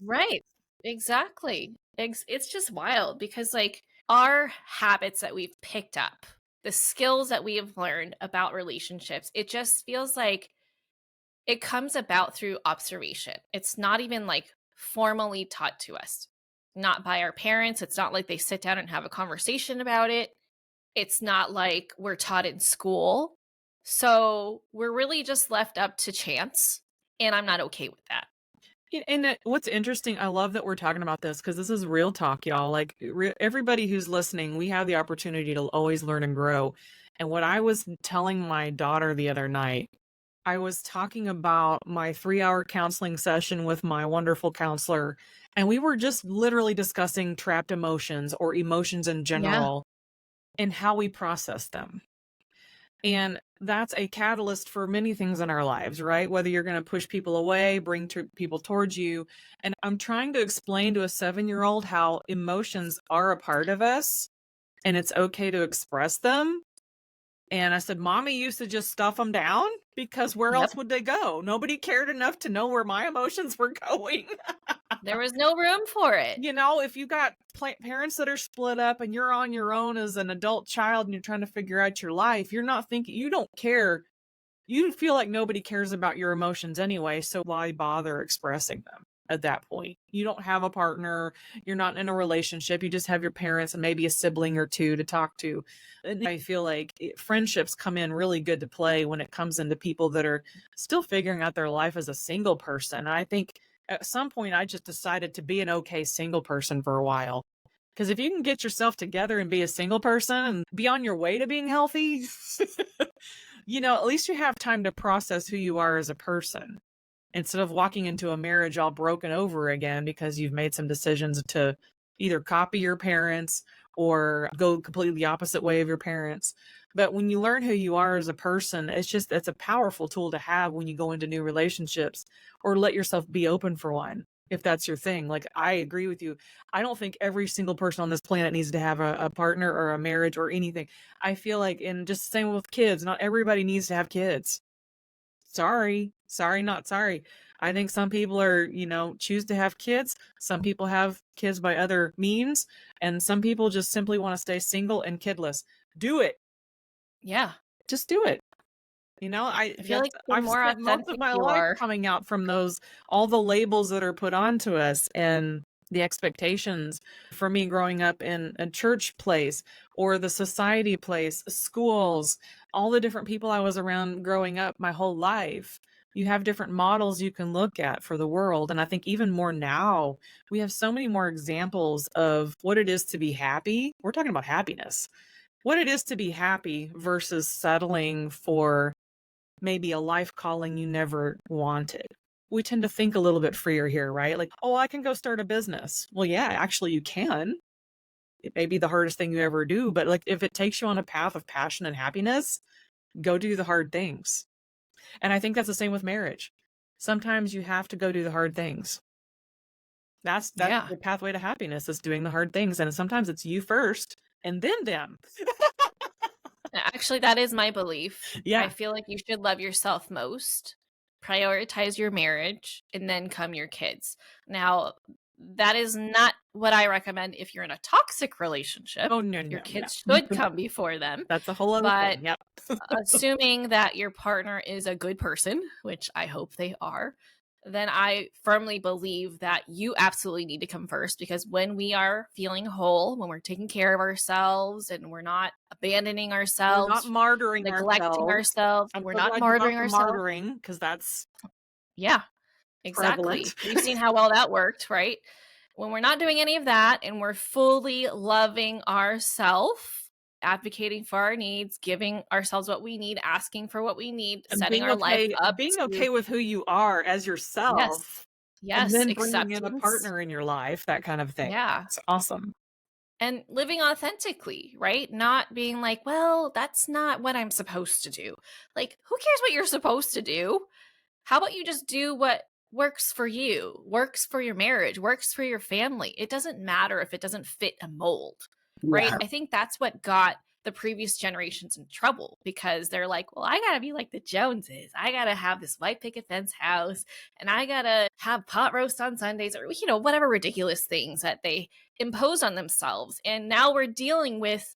Right. Exactly. It's just wild because, like, our habits that we've picked up, the skills that we have learned about relationships, it just feels like it comes about through observation. It's not even like formally taught to us, not by our parents. It's not like they sit down and have a conversation about it. It's not like we're taught in school. So we're really just left up to chance. And I'm not okay with that. And what's interesting, I love that we're talking about this, because this is real talk, y'all. Like, everybody who's listening, we have the opportunity to always learn and grow. And what I was telling my daughter the other night, I was talking about my 3-hour counseling session with my wonderful counselor, and we were just literally discussing trapped emotions, or emotions in general, and how we process them. And that's a catalyst for many things in our lives, right? Whether you're going to push people away, bring people towards you. And I'm trying to explain to a 7-year-old how emotions are a part of us and it's okay to express them. And I said, Mommy used to just stuff them down because where Yep. else would they go? Nobody cared enough to know where my emotions were going. There was no room for it. If you got parents that are split up and you're on your own as an adult child and you're trying to figure out your life, you're not thinking, you don't care. You feel like nobody cares about your emotions anyway. So why bother expressing them at that point? You don't have a partner. You're not in a relationship. You just have your parents and maybe a sibling or two to talk to. And I feel like friendships come in really good to play when it comes into people that are still figuring out their life as a single person. And I think at some point I just decided to be an okay single person for a while. Because if you can get yourself together and be a single person and be on your way to being healthy, at least you have time to process who you are as a person instead of walking into a marriage all broken over again because you've made some decisions to either copy your parents or go completely the opposite way of your parents. But when you learn who you are as a person, it's a powerful tool to have when you go into new relationships or let yourself be open for one. If that's your thing. Like, I agree with you. I don't think every single person on this planet needs to have a partner or a marriage or anything. I feel like, and just the same with kids, not everybody needs to have kids. Sorry, not sorry. I think some people choose to have kids. Some people have kids by other means. And some people just simply want to stay single and kidless. Do it. Yeah. Just do it. I feel like the I've more spent most of authentic my you life are. coming out from all the labels that are put onto us and the expectations. For me, growing up in a church place or the society place, schools, all the different people I was around growing up my whole life, you have different models you can look at for the world. And I think even more now, we have so many more examples of what it is to be happy. We're talking about happiness. What it is to be happy versus settling for maybe a life calling you never wanted. We tend to think a little bit freer here, right? Like, oh, I can go start a business. Well, yeah, actually you can. It may be the hardest thing you ever do, but like if it takes you on a path of passion and happiness, go do the hard things. And I think that's the same with marriage. Sometimes you have to go do the hard things. That's Yeah. the pathway to happiness is doing the hard things. And sometimes it's you first and then them. Actually, that is my belief. Yeah. I feel like you should love yourself most, prioritize your marriage, and then come your kids. Now, that is not what I recommend if you're in a toxic relationship. Oh, no. Your kids Yeah. should come before them. That's a whole other thing. Yep. Assuming that your partner is a good person, which I hope they are, then I firmly believe that you absolutely need to come first, because when we are feeling whole, when we're taking care of ourselves and we're not abandoning We're ourselves, not martyring neglecting ourselves, I'm we're so not glad you brought martyring the ourselves. martyring because that's Yeah, exactly. prevalent. We've seen how well that worked, right? When we're not doing any of that and we're fully loving ourselves, advocating for our needs, giving ourselves what we need, asking for what we need, And setting our life up being to, okay with who you are as yourself, and yes, then bringing in a acceptance. partner in your life, that kind of thing. Yeah. It's awesome. And living authentically, right? Not being like, well, that's not what I'm supposed to do. Like, who cares what you're supposed to do? How about you just do what works for you, works for your marriage, works for your family? It doesn't matter if it doesn't fit a mold, right? Yeah. I think that's what got the previous generations in trouble, because they're like, well, I gotta be like the Joneses. I gotta have this white picket fence house, and I gotta have pot roast on Sundays, or, whatever ridiculous things that they impose on themselves. And now we're dealing with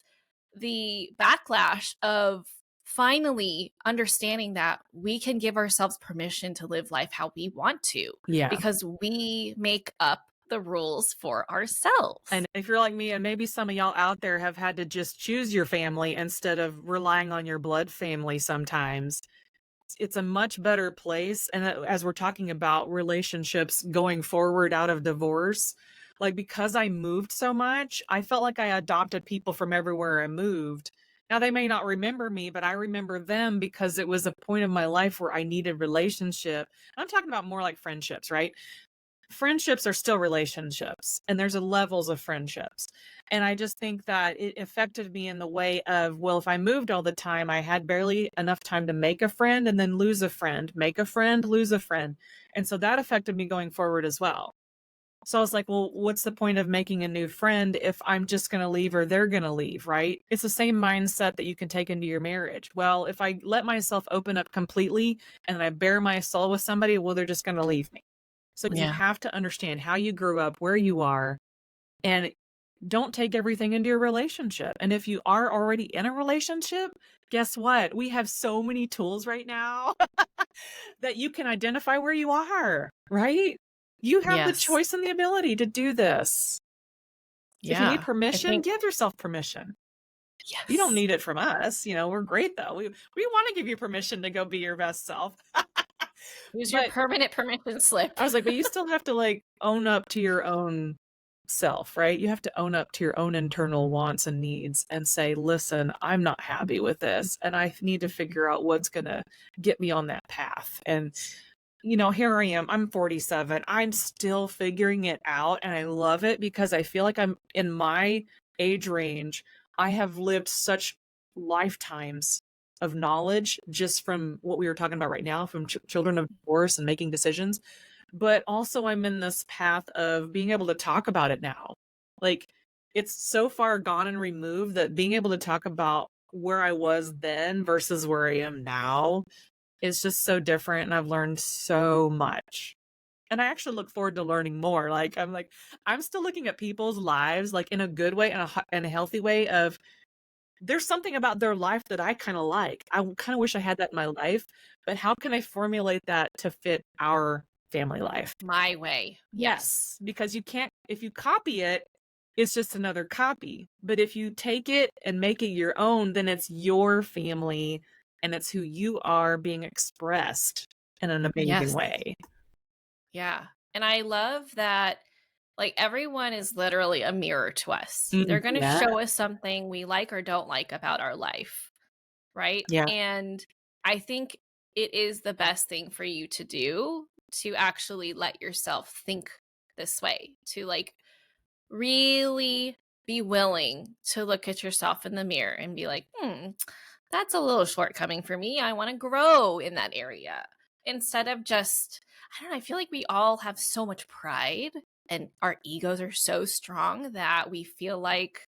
the backlash of finally understanding that we can give ourselves permission to live life how we want to, Yeah. because we make up the rules for ourselves. And if you're like me, and maybe some of y'all out there have had to just choose your family instead of relying on your blood family sometimes, it's a much better place. And as we're talking about relationships going forward out of divorce, like because I moved so much, I felt like I adopted people from everywhere I moved. Now they may not remember me, but I remember them because it was a point of my life where I needed relationship. I'm talking about more like friendships, right? friendships are still relationships, and there's a levels of friendships. And I just think that it affected me in the way of, well, if I moved all the time, I had barely enough time to make a friend and then lose a friend, make a friend, lose a friend. And so that affected me going forward as well. So I was like, well, what's the point of making a new friend if I'm just going to leave or they're going to leave, right? It's the same mindset that you can take into your marriage. Well, if I let myself open up completely and I bare my soul with somebody, well, they're just going to leave me. So you have to understand how you grew up, where you are, and don't take everything into your relationship. And if you are already in a relationship, guess what? We have so many tools right now that you can identify where you are, right? You have the Yes. choice and the ability to do this. If you need Yeah. permission, give yourself permission. You don't Yes. need it from us. We're great though. We want to give you permission to go be your best self. Use your But permanent permission slip. I was like, but you still have to like own up to your own self, right? You have to own up to your own internal wants and needs and say, listen, I'm not happy with this. And I need to figure out what's going to get me on that path. And, here I am. I'm 47. I'm still figuring it out. And I love it because I feel like I'm in my age range. I have lived such lifetimes of knowledge just from what we were talking about right now, from children of divorce and making decisions. But also I'm in this path of being able to talk about it now. Like, it's so far gone and removed that being able to talk about where I was then versus where I am now is just so different. And I've learned so much. And I actually look forward to learning more. I'm still looking at people's lives, like in a good way and in a healthy way of, there's something about their life that I kind of like. I kind of wish I had that in my life, but how can I formulate that to fit our family life? My way. Yes, because you can't, if you copy it, it's just another copy. But if you take it and make it your own, then it's your family and it's who you are being expressed in an amazing Yes. way. Yeah. And I love that, like, everyone is literally a mirror to us. They're going to show us something we like or don't like about our life. Right. Yeah. And I think it is the best thing for you to do to actually let yourself think this way, to like really be willing to look at yourself in the mirror and be like, that's a little shortcoming for me. I want to grow in that area. Instead of just, I don't know, I feel like we all have so much pride and our egos are so strong that we feel like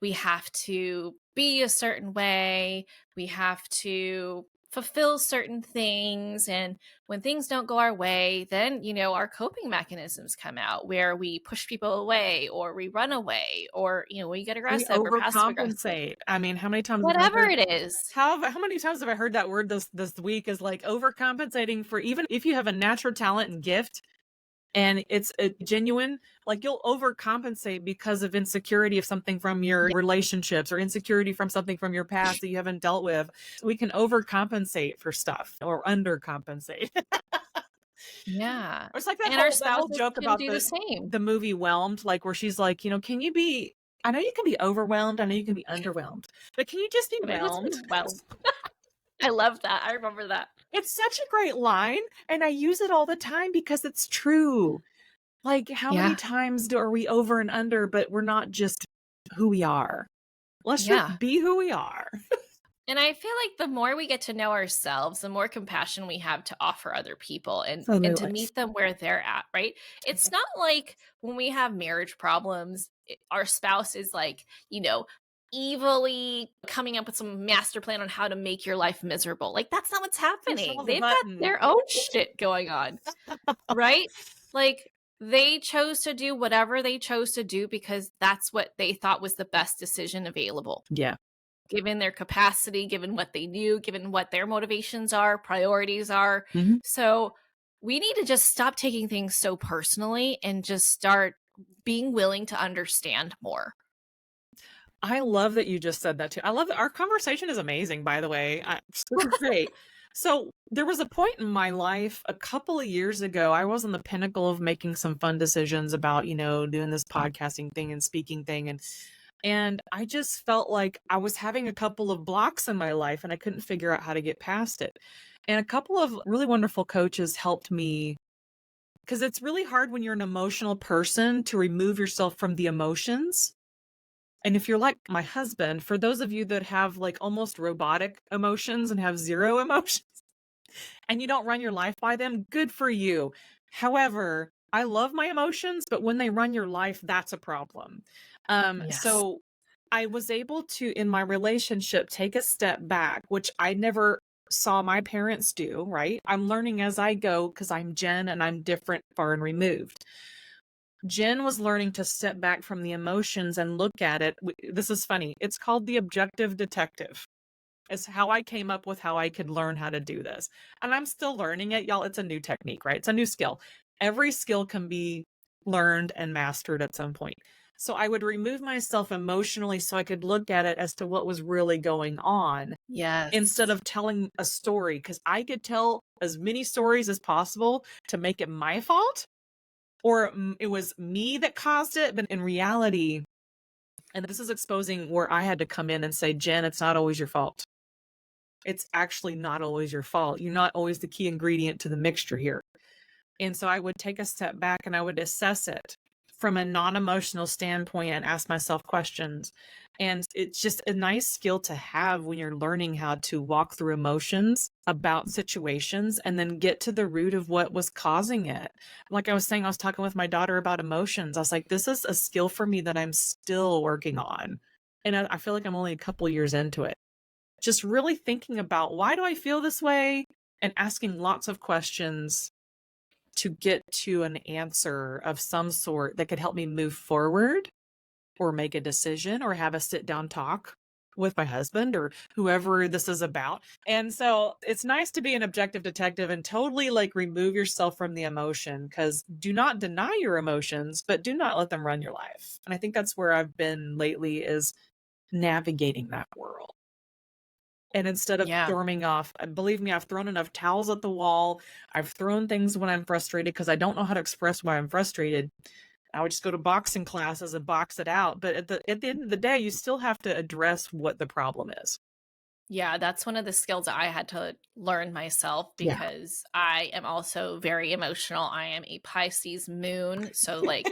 we have to be a certain way. We have to fulfill certain things. And when things don't go our way, then, our coping mechanisms come out where we push people away or we run away or, we get aggressive or passive aggressive. Overcompensate. I mean, how many times Whatever it is. How many times have I heard that word this week is like overcompensating for, even if you have a natural talent and gift and it's a genuine, like you'll overcompensate because of insecurity of something from your relationships or insecurity from something from your past that you haven't dealt with. So we can overcompensate for stuff or undercompensate. Yeah. It's like that And our whole spouses joke can about do the same. the movie Whelmed, like where she's like, can you be, I know you can be overwhelmed, I know you can be underwhelmed, but can you just be whelmed? I love that. I remember that. It's such a great line, and I use it all the time because it's true. Like, how many times are we over and under, but we're not just who we are? Let's just be who we are. And I feel like the more we get to know ourselves, the more compassion we have to offer other people and to meet them where they're at, right? It's not like when we have marriage problems, our spouse is like, evilly coming up with some master plan on how to make your life miserable. Like, that's not what's happening. They've got their own shit going on, right? Like, they chose to do whatever they chose to do because that's what they thought was the best decision available. Yeah. Given their capacity, given what they knew, given what their motivations are, priorities are. Mm-hmm. So we need to just stop taking things so personally and just start being willing to understand more. I love that you just said that too. I love that our conversation is amazing, by the way. This is great. So there was a point in my life a couple of years ago, I was on the pinnacle of making some fun decisions about, doing this podcasting thing and speaking thing. And I just felt like I was having a couple of blocks in my life and I couldn't figure out how to get past it. And a couple of really wonderful coaches helped me Because it's really hard when you're an emotional person to remove yourself from the emotions. And if you're like my husband, for those of you that have like almost robotic emotions and have zero emotions and you don't run your life by them, good for you. However, I love my emotions, but when they run your life, that's a problem. Yes. So I was able to, in my relationship, take a step back, which I never saw my parents do, right? I'm learning as I go because I'm Jen and I'm different, far and removed. Jen was learning to step back from the emotions and look at it. This is funny. It's called the objective detective. It's how I came up with how I could learn how to do this. And I'm still learning it, y'all. It's a new technique, right? It's a new skill. Every skill can be learned and mastered at some point. So I would remove myself emotionally so I could look at it as to what was really going on instead Yes. of telling a story, because I could tell as many stories as possible to make it my fault or it was me that caused it. But in reality, and this is exposing where I had to come in and say, Jen, it's not always your fault. It's actually not always your fault. You're not always the key ingredient to the mixture here. And so I would take a step back and I would assess it from a non-emotional standpoint and ask myself questions. And it's just a nice skill to have when you're learning how to walk through emotions about situations and then get to the root of what was causing it. Like I was saying, I was talking with my daughter about emotions. I was like, this is a skill for me that I'm still working on. And I feel like I'm only a couple years into it. Just really thinking about, why do I feel this way? And asking lots of questions to get to an answer of some sort that could help me move forward or make a decision or have a sit down talk with my husband or whoever this is about. And so it's nice to be an objective detective and totally like remove yourself from the emotion, because do not deny your emotions, but do not let them run your life. And I think that's where I've been lately, is navigating that world. And instead of Yeah. storming off, believe me, I've thrown enough towels at the wall. I've thrown things when I'm frustrated because I don't know how to express why I'm frustrated. I would just go to boxing classes and box it out. But at the end of the day, you still have to address what the problem is. Yeah, that's one of the skills that I had to learn myself Yeah. because I am also very emotional. I am a Pisces moon. So, like,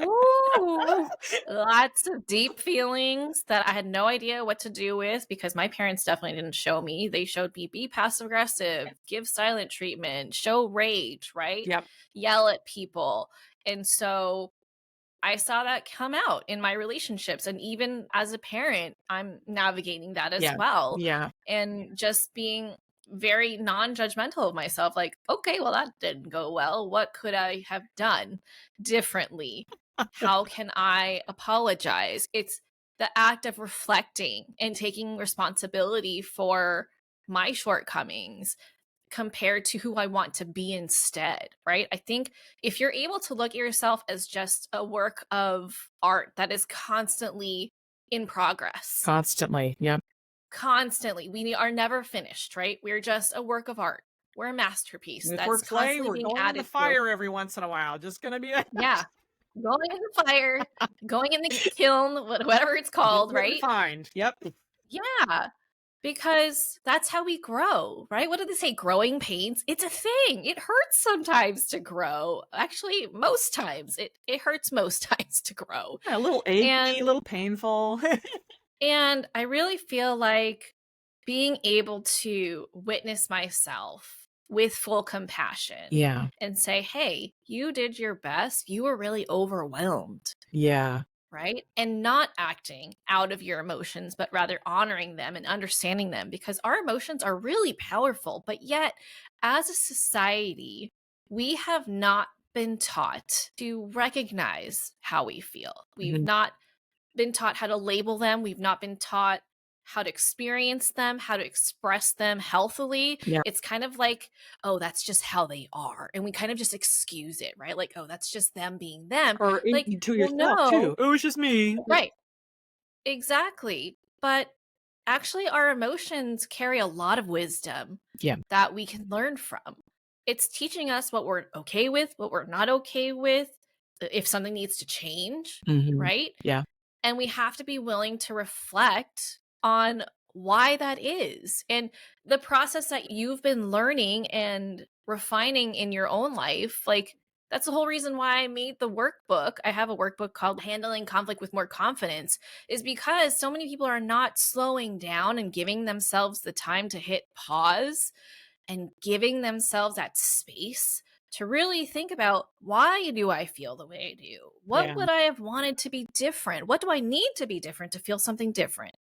ooh, lots of deep feelings that I had no idea what to do with because my parents definitely didn't show me. They showed me be passive aggressive, give silent treatment, show rage, right? Yep. Yell at people. And so I saw that come out in my relationships. And even as a parent, I'm navigating that as Yeah. well. Yeah. And just being very non judgmental of myself, like, okay, well, that didn't go well. What could I have done differently? How can I apologize? It's the act of reflecting and taking responsibility for my shortcomings compared to who I want to be instead, right? I think if you're able to look at yourself as just a work of art that is constantly in progress, Constantly. Yep. constantly, we are never finished, right? We're just a work of art. We're a masterpiece And if we're that's clay, constantly we're being going in the added to. fire every once in a while. Just going to be Yeah. Going in the fire, going in the kiln, whatever it's getting called, it right? refined. Yep. Yeah. Because that's how we grow, right? What do they say? Growing pains. It's a thing. It hurts sometimes to grow. Actually, most times it hurts most times to grow. Yeah, a little achy, a And little painful. and I really feel like being able to witness myself with full compassion Yeah. and say, "Hey, you did your best. You were really overwhelmed." Yeah. Right? And not acting out of your emotions, but rather honoring them and understanding them because our emotions are really powerful. But yet, as a society, we have not been taught to recognize how we feel. We've Mhm. not been taught how to label them. We've not been taught how to experience them, how to express them healthily. Yeah. It's kind of like, oh, that's just how they are. And we kind of just excuse it, right? Like, oh, that's just them being them. Or Like, to well, yourself no, too. Oh, it's just me. right. Exactly. But actually, our emotions carry a lot of wisdom Yeah. that we can learn from. It's teaching us what we're okay with, what we're not okay with, if something needs to change, Mhm. right? Yeah. And we have to be willing to reflect on why that is. And the process that you've been learning and refining in your own life, like, That's the whole reason why I made the workbook. I have a workbook called Handling Conflict with More Confidence, is because so many people are not slowing down and giving themselves the time to hit pause and giving themselves that space to really think about, why do I feel the way I do? What Yeah. would I have wanted to be different? What do I need to be different to feel something different?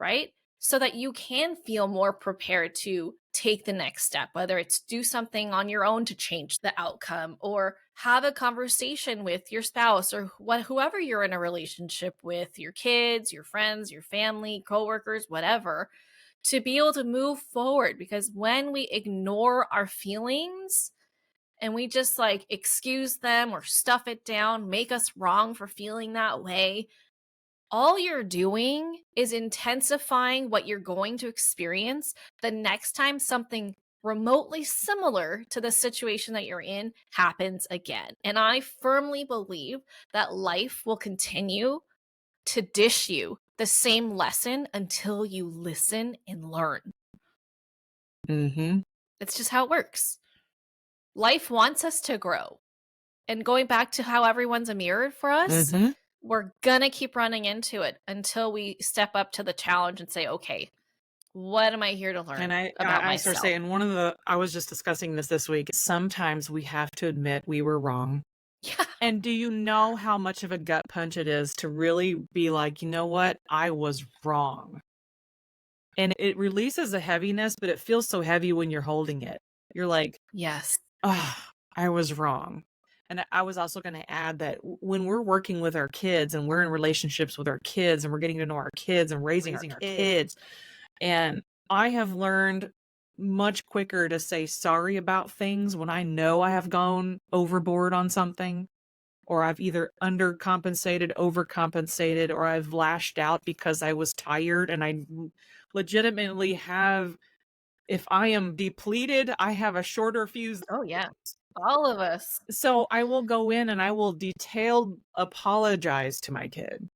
Right? So that you can feel more prepared to take the next step, whether it's do something on your own to change the outcome or have a conversation with your spouse or whoever you're in a relationship with, your kids, your friends, your family, coworkers, whatever, to be able to move forward. Because when we ignore our feelings and we just like excuse them or stuff it down, make us wrong for feeling that way, all you're doing is intensifying what you're going to experience the next time something remotely similar to the situation that you're in happens again. And I firmly believe that life will continue to dish you the same lesson until you listen and learn. Mm-hmm. It's just how it works. Life wants us to grow. And going back to how everyone's a mirror for us, Mm-hmm. we're gonna keep running into it until we step up to the challenge and say, okay, what am I here to learn And about I start myself? saying I was just discussing this week. Sometimes we have to admit we were wrong. Yeah. And do you know how much of a gut punch it is to really be like, you know what? I was wrong. And it releases a heaviness, but it feels so heavy when you're holding it. You're like, Yes. oh, I was wrong. And I was also going to add that when we're working with our kids and we're in relationships with our kids and we're getting to know our kids and raising our kids, and I have learned much quicker to say sorry about things when I know I have gone overboard on something, or I've either undercompensated, overcompensated, or I've lashed out because I was tired and I legitimately have, if I am depleted, I have a shorter fuse. Oh, yeah. All of us. So I will go in and I will detailed apologize to my kid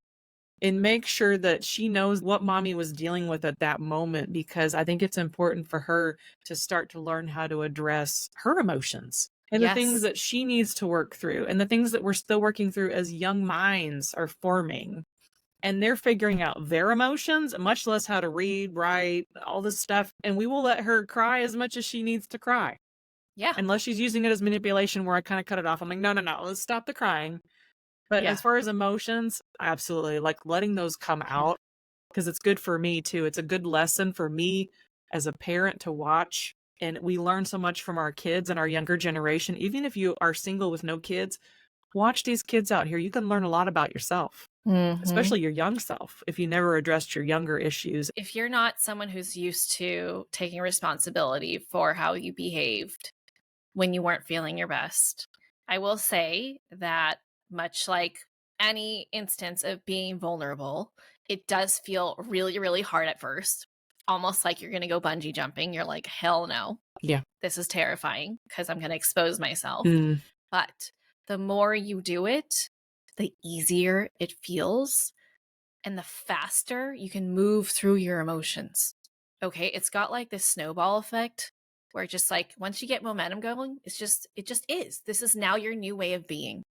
and make sure that she knows what mommy was dealing with at that moment, because I think it's important for her to start to learn how to address her emotions and the things Yes. that she needs to work through and the things that we're still working through as young minds are forming. And they're figuring out their emotions, much less how to read, write, all this stuff. And we will let her cry as much as she needs to cry. Yeah. Unless she's using it as manipulation where I kind of cut it off. I'm like, no, let's stop the crying. But Yeah. as far as emotions, absolutely, like letting those come out, because it's good for me too. It's a good lesson for me as a parent to watch. And we learn so much from our kids and our younger generation. Even if you are single with no kids, watch these kids out here. You can learn a lot about yourself, Mhm. especially your young self, if you never addressed your younger issues. If you're not someone who's used to taking responsibility for how you behaved when you weren't feeling your best, I will say that much like any instance of being vulnerable, it does feel really, really hard at first. Almost like you're going to go bungee jumping. You're like, hell no. Yeah. This is terrifying because I'm going to expose myself. Mm. But the more you do it, the easier it feels and the faster you can move through your emotions. Okay, it's got like this snowball effect where just like once you get momentum going, it just is. This is now your new way of being.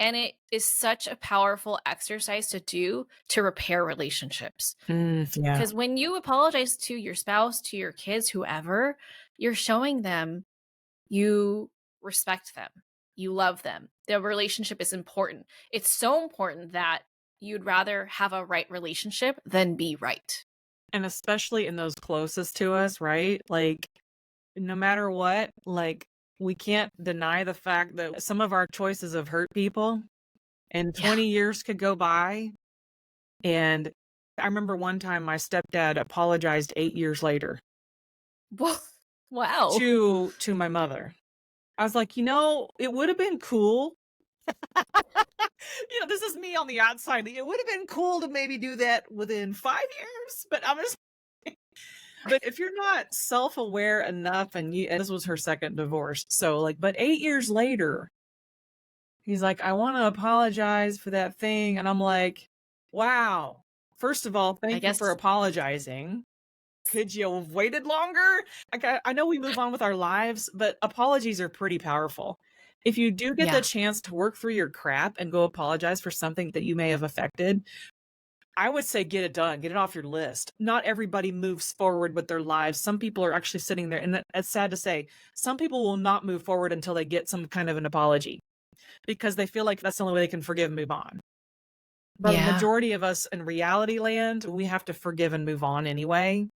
And it is such a powerful exercise to do to repair relationships. Yeah. Because when you apologize to your spouse, to your kids, whoever, you're showing them you respect them, you love them. The relationship is important. It's so important that you'd rather have a right relationship than be right. And especially in those closest to us, right? Like, no matter what, like, we can't deny the fact that some of our choices have hurt people, and 20 years could go by. And I remember one time my stepdad apologized 8 years later Wow. to my mother. I was like, it would have been cool. This is me on the outside. It would have been cool to maybe do that within 5 years, but I'm just but if you're not self-aware enough, and this was her second divorce. So like, but 8 years later, he's like, I want to apologize for that thing. And I'm like, wow. First of all, thank you for apologizing. Could you have waited longer? I know we move on with our lives, but apologies are pretty powerful. If you do get the Yeah. chance to work through your crap and go apologize for something that you may have affected, I would say get it done, get it off your list. Not everybody moves forward with their lives. Some people are actually sitting there, and it's sad to say, some people will not move forward until they get some kind of an apology because they feel like that's the only way they can forgive and move on. But the Yeah. majority of us in reality land, we have to forgive and move on anyway.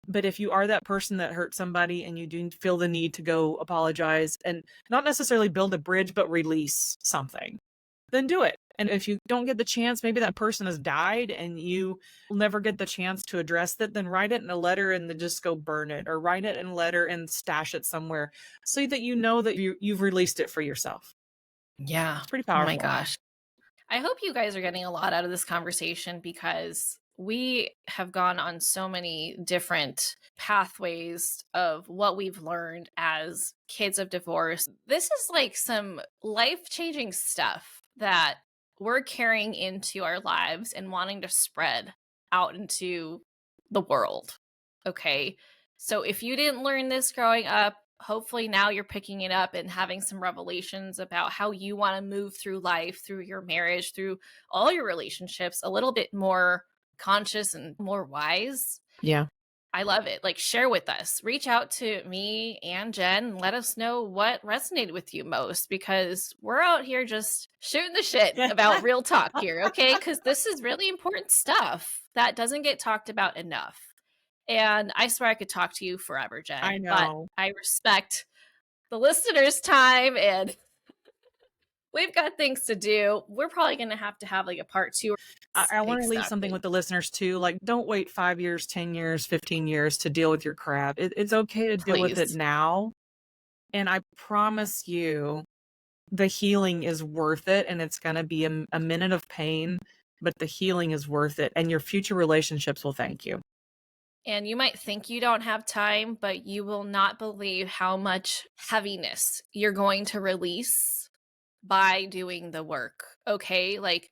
But if you are that person that hurt somebody and you do feel the need to go apologize and not necessarily build a bridge, but release something, then do it. And if you don't get the chance, maybe that person has died and you will never get the chance to address it, then write it in a letter and then just go burn it, or write it in a letter and stash it somewhere so that you know that you've released it for yourself. Yeah. It's pretty Oh my powerful. gosh. I hope you guys are getting a lot out of this conversation because we have gone on so many different pathways of what we've learned as kids of divorce. This is like some life-changing stuff that we're carrying into our lives and wanting to spread out into the world. Okay. So if you didn't learn this growing up, hopefully now you're picking it up and having some revelations about how you want to move through life, through your marriage, through all your relationships, a little bit more conscious and more wise. Yeah. I love it. Like, share with us. Reach out to me and Jen and let us know what resonated with you most, because we're out here just shooting the shit about real talk here, okay? Because this is really important stuff that doesn't get talked about enough. And I swear I could talk to you forever, Jen, I but know. I respect the listeners' time and we've got things to do. We're probably going to have like a part 2. I want Take to leave stock. something with the listeners too. Like, don't wait 5 years, 10 years, 15 years to deal with your crap. It's okay to deal with it Please. now. And I promise you, the healing is worth it. And it's going to be a minute of pain, but the healing is worth it. And your future relationships will thank you. And you might think you don't have time, but you will not believe how much heaviness you're going to release by doing the work. Okay. Like,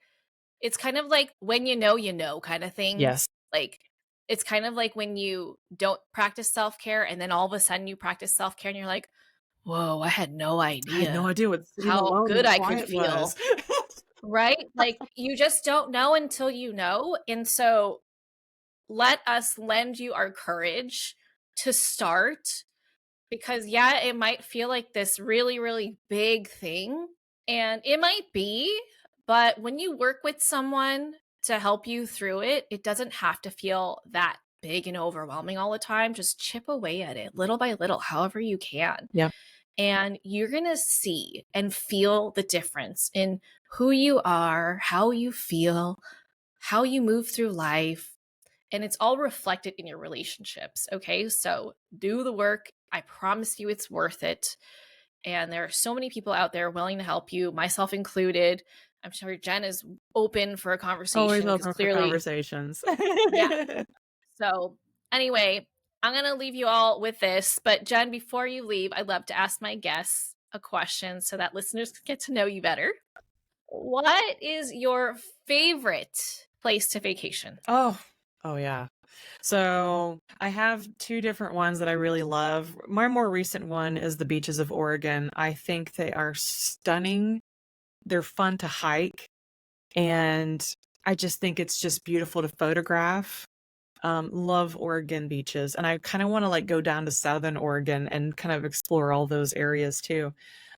it's kind of like when you know kind of thing. Yes. Like, it's kind of like when you don't practice self-care and then all of a sudden you practice self-care and you're like, whoa, I had no I had no idea idea what sitting how alone good and I could quiet feel. was. Right? Like, you just don't know until you know. And so let us lend you our courage to start, because yeah, it might feel like this really, really big thing, and it might be, but when you work with someone to help you through it, it doesn't have to feel that big and overwhelming all the time. Just chip away at it little by little, however you can. Yeah. And you're going to see and feel the difference in who you are, how you feel, how you move through life. And it's all reflected in your relationships. Okay. So do the work. I promise you it's worth it. And there are so many people out there willing to help you, myself included. I'm sure Jen is open for a Always conversation because open for clearly, conversations. yeah. So anyway, I'm going to leave you all with this. But Jen, before you leave, I'd love to ask my guests a question so that listeners can get to know you better. What is your favorite place to vacation? Oh yeah. So I have 2 different ones that I really love. My more recent one is the beaches of Oregon. I think they are stunning. They're fun to hike, and I just think it's just beautiful to photograph. Love Oregon beaches, and I kind of want to like go down to Southern Oregon and kind of explore all those areas too.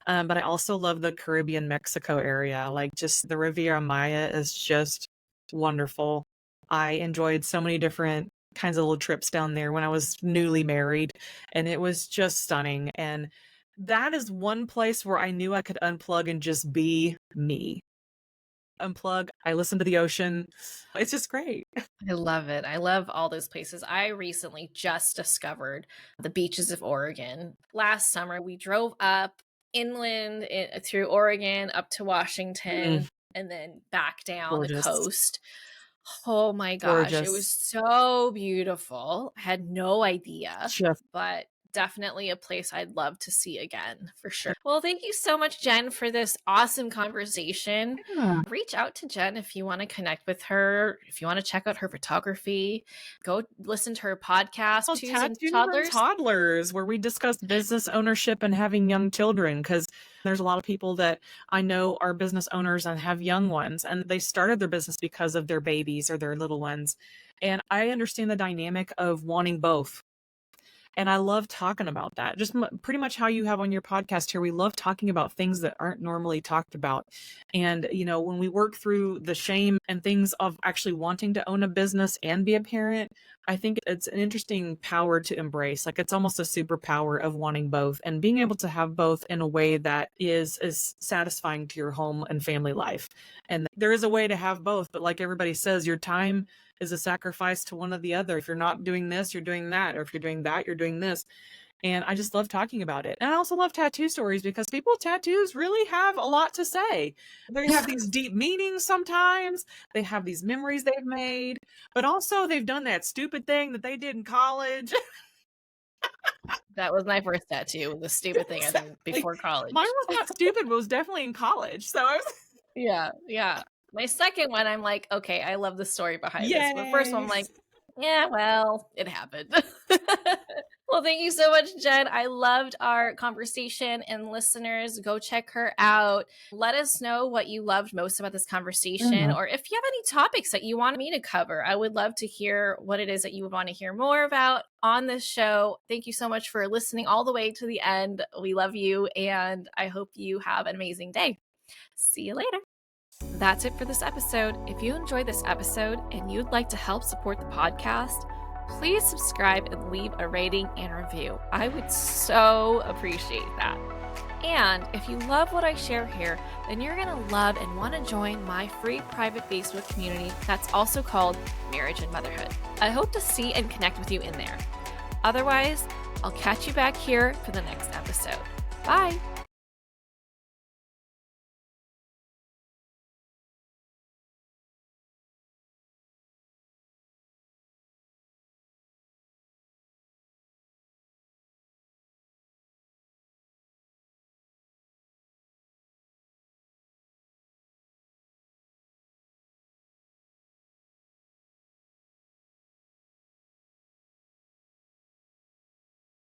But I also love the Caribbean Mexico area. Like, just the Riviera Maya is just wonderful. I enjoyed so many different kinds of little trips down there when I was newly married, and it was just stunning. And that is one place where I knew I could unplug and just be me. Unplug, I listen to the ocean. It's just great. I love it. I love all those places. I recently just discovered the beaches of Oregon. Last summer, we drove up inland through Oregon up to Washington and then back down the Gorgeous. coast. Oh my gosh, it was Gorgeous. so beautiful. I had no idea, Just but definitely a place I'd love to see again, for sure. Well, thank you so much, Jen, for this awesome conversation. Yeah. Reach out to Jen if you want to connect with her, if you want to check out her photography, go listen to her podcast, Tattoos and Toddlers, where we discuss business ownership and having young children, because there's a lot of people that I know are business owners and have young ones, and they started their business because of their babies or their little ones. And I understand the dynamic of wanting both. And I love talking about that. Just pretty much how you have on your podcast here. We love talking about things that aren't normally talked about. And, you know, when we work through the shame and things of actually wanting to own a business and be a parent, I think it's an interesting power to embrace. Like, it's almost a superpower of wanting both and being able to have both in a way that is satisfying to your home and family life. And there is a way to have both, but like everybody says, your time is a sacrifice to one or the other. If you're not doing this, you're doing that. Or if you're doing that, you're doing this. And I just love talking about it. And I also love tattoo stories because people with tattoos really have a lot to say. They have these deep meanings sometimes. They have these memories they've made, but also they've done that stupid thing that they did in college. That was my first tattoo, the stupid thing I did before college. Mine was not stupid, but it was definitely in college. So I was... Yeah. My second one, I'm like, okay, I love the story behind this. But the first one, I'm like, yeah, well, it happened. Well, thank you so much, Jen. I loved our conversation, and listeners, go check her out. Let us know what you loved most about this conversation, or if you have any topics that you want me to cover. I would love to hear what it is that you would want to hear more about on this show. Thank you so much for listening all the way to the end. We love you, and I hope you have an amazing day. See you later. That's it for this episode. If you enjoyed this episode and you'd like to help support the podcast, please subscribe and leave a rating and review. I would so appreciate that. And if you love what I share here, then you're going to love and want to join my free private Facebook community that's also called Marriage and Motherhood. I hope to see and connect with you in there. Otherwise, I'll catch you back here for the next episode. Bye!